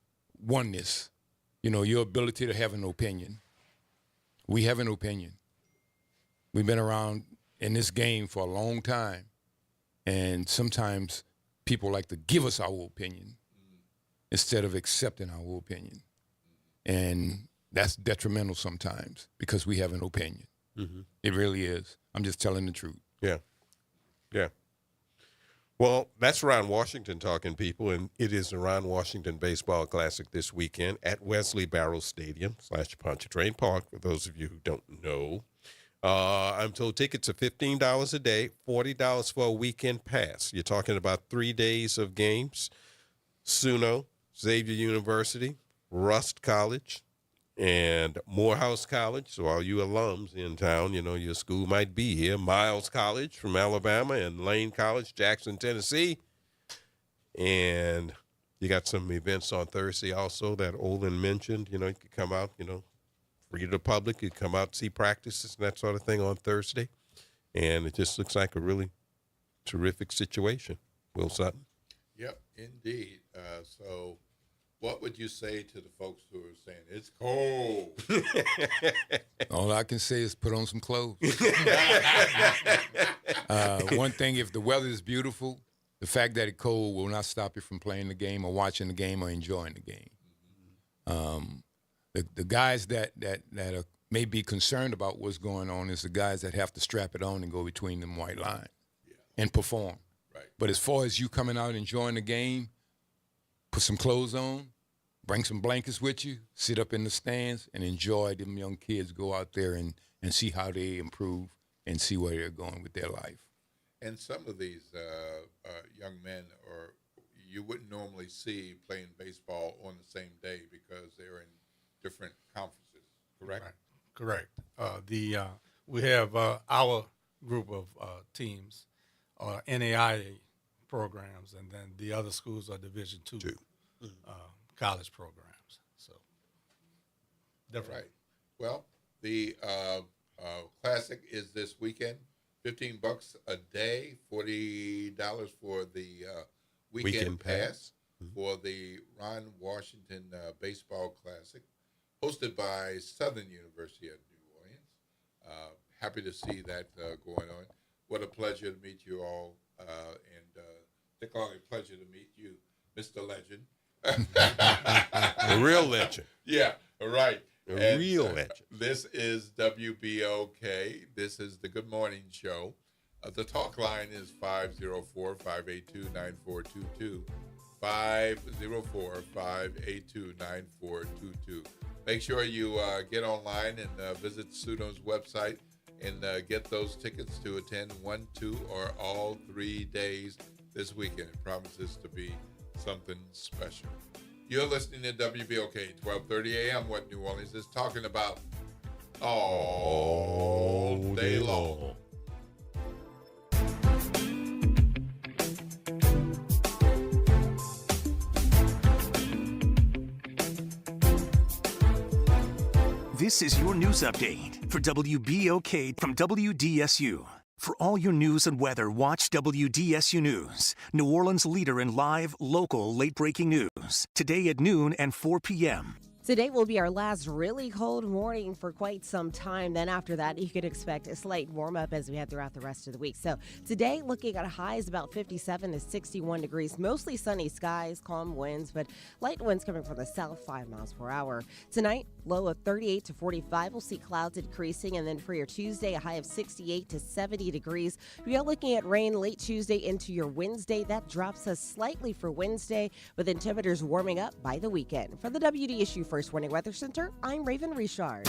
oneness, your ability to have an opinion. We have an opinion. We've been around in this game for a long time, and sometimes people like to give us our opinion instead of accepting our opinion. And that's detrimental sometimes because we have an opinion. Mm-hmm. It really is. I'm just telling the truth. Yeah. Yeah. Well, that's Ron Washington talking, people, and it is the Ron Washington Baseball Classic this weekend at Wesley Barrows Stadium / Pontchartrain Park, for those of you who don't know. I'm told tickets are $15 a day, $40 for a weekend pass. You're talking about 3 days of games. SUNO, Xavier University, Rust College, and Morehouse College. So all you alums in town, your school might be here. Miles College from Alabama and Lane College, Jackson, Tennessee. And you got some events on Thursday also that Olin mentioned. You could come out, free to the public. You come out, see practices and that sort of thing on Thursday. And it just looks like a really terrific situation. Will Sutton? Yep, indeed. So what would you say to the folks who are saying it's cold? All I can say is put on some clothes. One thing, if the weather is beautiful, the fact that it's cold will not stop you from playing the game or watching the game or enjoying the game. The guys that are may be concerned about what's going on is the guys that have to strap it on and go between them white lines and perform. Right. But as far as you coming out and enjoying the game, put some clothes on, bring some blankets with you, sit up in the stands, and enjoy them young kids go out there and see how they improve and see where they're going with their life. And some of these young men you wouldn't normally see playing baseball on the same day because they're in different conferences, correct? Right. Correct. We have our group of teams are NAIA programs, and then the other schools are Division II college programs. So different. Right. Well, the classic is this weekend. $15 a day, $40 for the weekend pass for the Ron Washington Baseball Classic, hosted by Southern University of New Orleans. Happy to see that going on. What a pleasure to meet you all, and particularly a pleasure to meet you, Mr. Legend. A real legend. Yeah, right. A real legend. This is WBOK. This is the Good Morning Show. The talk line is 504-582-9422. 504-582-9422. Make sure you get online and visit SUNO's website and get those tickets to attend 1, 2, or all 3 days this weekend. It promises to be something special. You're listening to WBOK 1230 AM, what New Orleans is talking about all day long. This is your news update for WBOK from WDSU. For all your news and weather, watch WDSU News, New Orleans' leader in live, local, late-breaking news. Today at noon and 4 p.m. Today will be our last really cold morning for quite some time. Then after that, you could expect a slight warm-up as we head throughout the rest of the week. So today, looking at highs about 57 to 61 degrees. Mostly sunny skies, calm winds, but light winds coming from the south, 5 miles per hour. Tonight, low of 38 to 45. We'll see clouds increasing. And then for your Tuesday, a high of 68 to 70 degrees. We are looking at rain late Tuesday into your Wednesday. That drops us slightly for Wednesday, with then temperatures warming up by the weekend. For the WDSU First Warning Weather Center, I'm Raven Richard.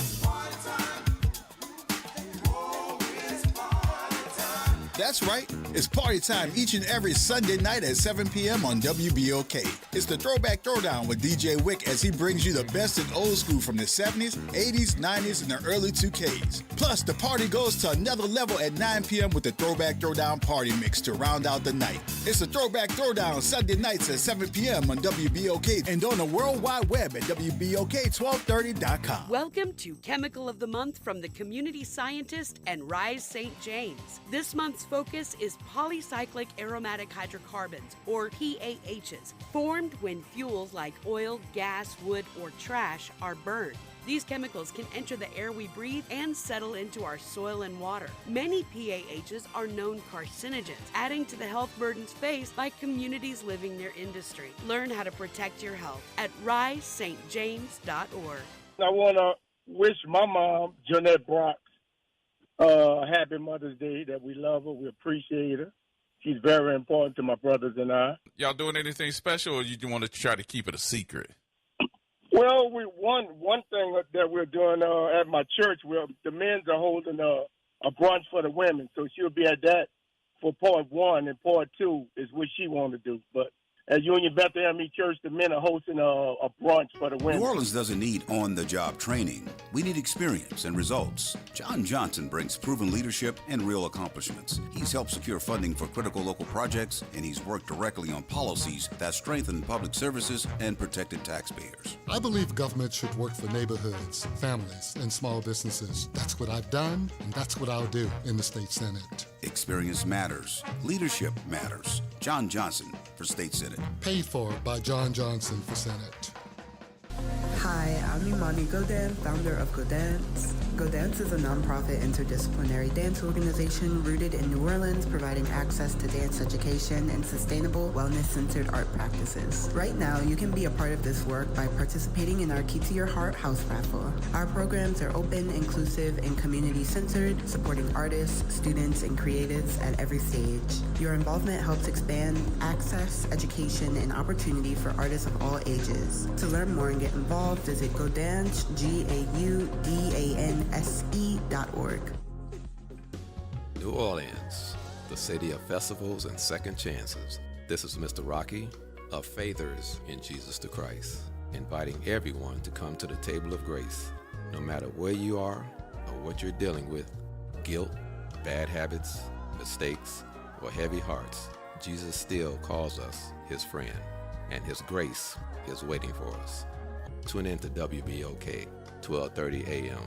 That's right. It's party time each and every Sunday night at 7 p.m. on WBOK. It's the Throwback Throwdown with DJ Wick as he brings you the best in old school from the 70s, 80s, 90s, and the early 2Ks. Plus, the party goes to another level at 9 p.m. with the Throwback Throwdown Party Mix to round out the night. It's the Throwback Throwdown Sunday nights at 7 p.m. on WBOK and on the World Wide Web at WBOK1230.com. Welcome to Chemical of the Month from the community scientist and Rise St. James. This month's focus is polycyclic aromatic hydrocarbons, or PAHs, formed when fuels like oil, gas, wood, or trash are burned. These chemicals can enter the air we breathe and settle into our soil and water. Many PAHs are known carcinogens, adding to the health burdens faced by communities living near industry. Learn how to protect your health at risestjames.org. I want to wish my mom, Jeanette Brock, happy Mother's Day, that we love her, we appreciate her. She's very important to my brothers and I. Y'all doing anything special, or you want to try to keep it a secret? Well, one thing that we're doing at my church, the men's are holding a brunch for the women, so she'll be at that for part 1, and part 2 is what she want to do. But at Union Bethlehem Church, the men are hosting a brunch for the women. New Orleans doesn't need on-the-job training. We need experience and results. John Johnson brings proven leadership and real accomplishments. He's helped secure funding for critical local projects, and he's worked directly on policies that strengthen public services and protected taxpayers. I believe government should work for neighborhoods, families, and small businesses. That's what I've done, and that's what I'll do in the state Senate. Experience matters. Leadership matters. John Johnson for State Senate. Paid for by John Johnson for Senate. Hi, I'm Imani Godin, founder of Godance. Godance is a nonprofit interdisciplinary dance organization rooted in New Orleans, providing access to dance education and sustainable, wellness-centered art practices. Right now, you can be a part of this work by participating in our Key to Your Heart house raffle. Our programs are open, inclusive, and community-centered, supporting artists, students, and creatives at every stage. Your involvement helps expand access, education, and opportunity for artists of all ages. To learn more and get involved, visit Godance, GAUDANCE.org. New Orleans, the city of festivals and second chances. This is Mr. Rocky of Faithers in Jesus the Christ, inviting everyone to come to the table of grace. No matter where you are or what you're dealing with, guilt, bad habits, mistakes, or heavy hearts, Jesus still calls us his friend, and his grace is waiting for us. Tune in to WBOK, 12:30 a.m.,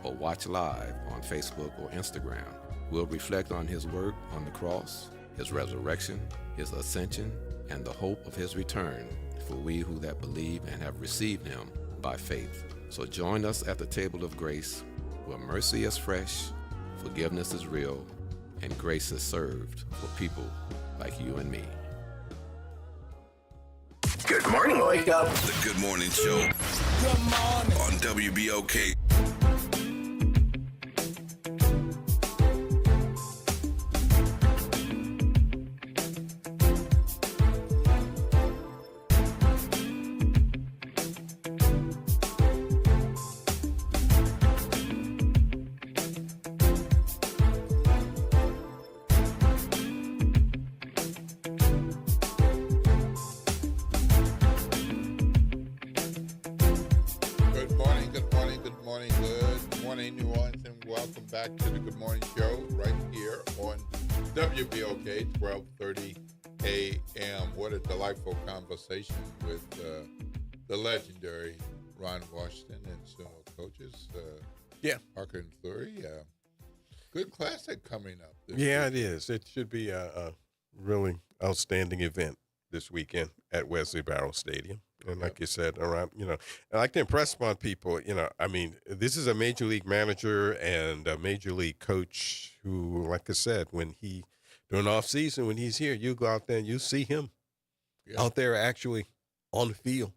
or watch live on Facebook or Instagram. We'll reflect on his work on the cross, his resurrection, his ascension, and the hope of his return for we who that believe and have received him by faith. So join us at the table of grace, where mercy is fresh, forgiveness is real, and grace is served for people like you and me. Good morning, Wake Up. The Good Morning Show. Good morning. On WBOK. Back to the Good Morning Show right here on WBOK 12:30 a.m. What a delightful conversation with the legendary Ron Washington and Suno coaches. Parker and Fleury. Good classic coming up. Yeah, it is. It should be a really outstanding event this weekend at Wesley Barrow Stadium. And like you said, around, I like to impress upon people, this is a major league manager and a major league coach who, like I said, during off season, when he's here, you go out there and you see him out there actually on the field,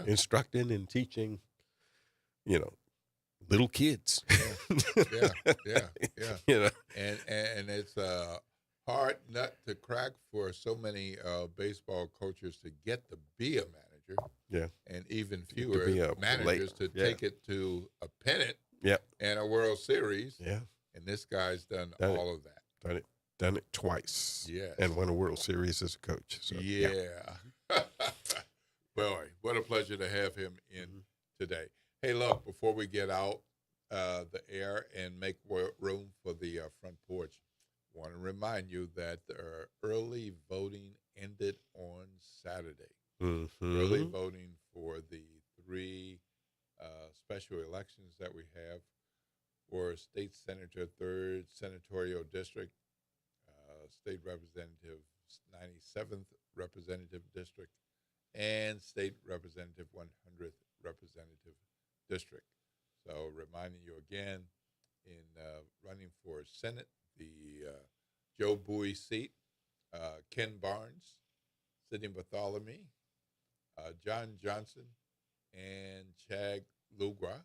instructing and teaching, little kids. Yeah. And it's a hard nut to crack for so many baseball coaches to get to be a manager. Yeah. And even fewer managers to take it to a pennant and a World Series. Yeah. And this guy's done all of that. Done it twice. Yes. And won a World Series as a coach. So, Boy, what a pleasure to have him in today. Hey, look, before we get out the air and make room for the front porch, I want to remind you that early voting ended on Saturday. Early voting for the 3 special elections that we have for state senator, 3rd senatorial district, State Representative 97th Representative District, and State Representative 100th Representative District. So reminding you again, in running for Senate, the Joe Bowie seat, Ken Barnes, Sidney Bartholomew, John Johnson, and Chag Lugra.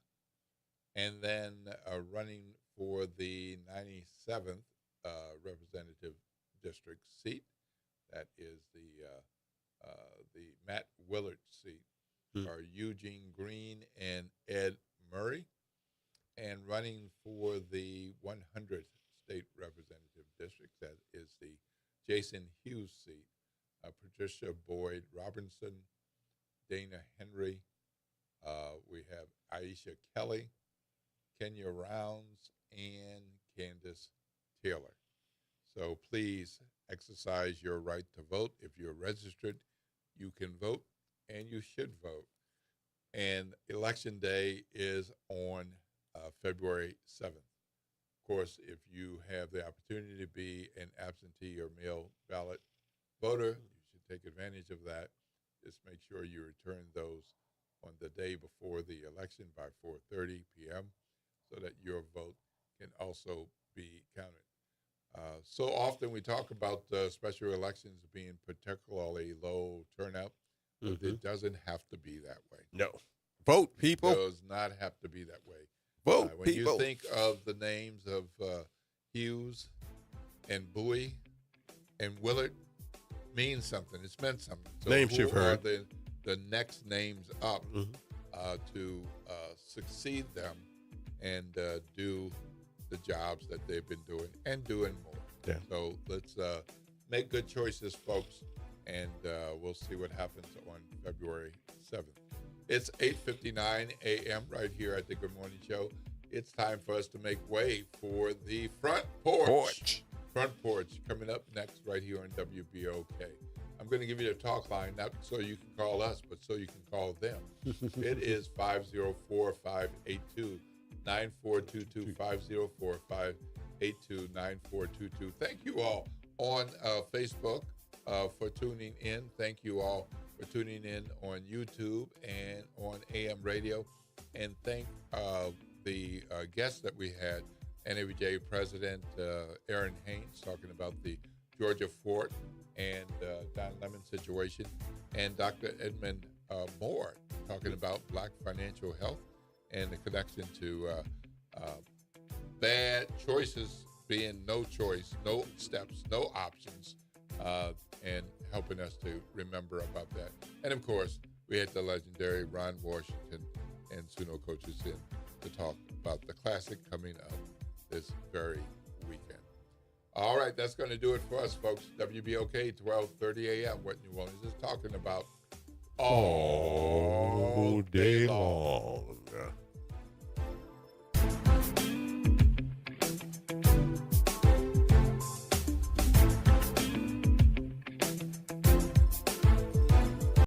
And then running for the 97th Representative District seat, that is the Matt Willard seat, are Eugene Green and Ed Murray. And running for the 100th State Representative District, that is the Jason Hughes seat, Patricia Boyd Robinson, Dana Henry, we have Aisha Kelly, Kenya Rounds, and Candace Taylor. So please exercise your right to vote. If you're registered, you can vote, and you should vote. And Election Day is on February 7th. Of course, if you have the opportunity to be an absentee or mail ballot voter, you should take advantage of that. Just make sure you return those on the day before the election by 4:30 p.m. so that your vote can also be counted. So often we talk about special elections being particularly low turnout, but it doesn't have to be that way. No. Vote, people. It does not have to be that way. Vote, when people. you think of the names of Hughes and Bowie and Willard, means something. It's meant something. So Names who you've are heard. the next names up to succeed them and do the jobs that they've been doing and doing more. Yeah. So let's make good choices, folks, and we'll see what happens on February 7th. It's 8:59 a.m. right here at the Good Morning Show. It's time for us to make way for the Front Porch. Front Porch coming up next right here on WBOK. I'm going to give you the talk line, not so you can call us, but so you can call them. It is 504-582-9422, 504-582-9422. Thank you all on Facebook for tuning in. Thank you all for tuning in on YouTube and on AM radio. And thank the guests that we had, NABJ President Aaron Haynes talking about the Georgia Fort and Don Lemon situation, and Dr. Edmund Moore talking about Black financial health and the connection to bad choices being no choice, no steps, no options, and helping us to remember about that. And of course, we had the legendary Ron Washington and Suno Coaches in to talk about the Classic coming up this very weekend. All right, that's going to do it for us, folks. WBOK, 12:30 a.m. What New Orleans is talking about all day long.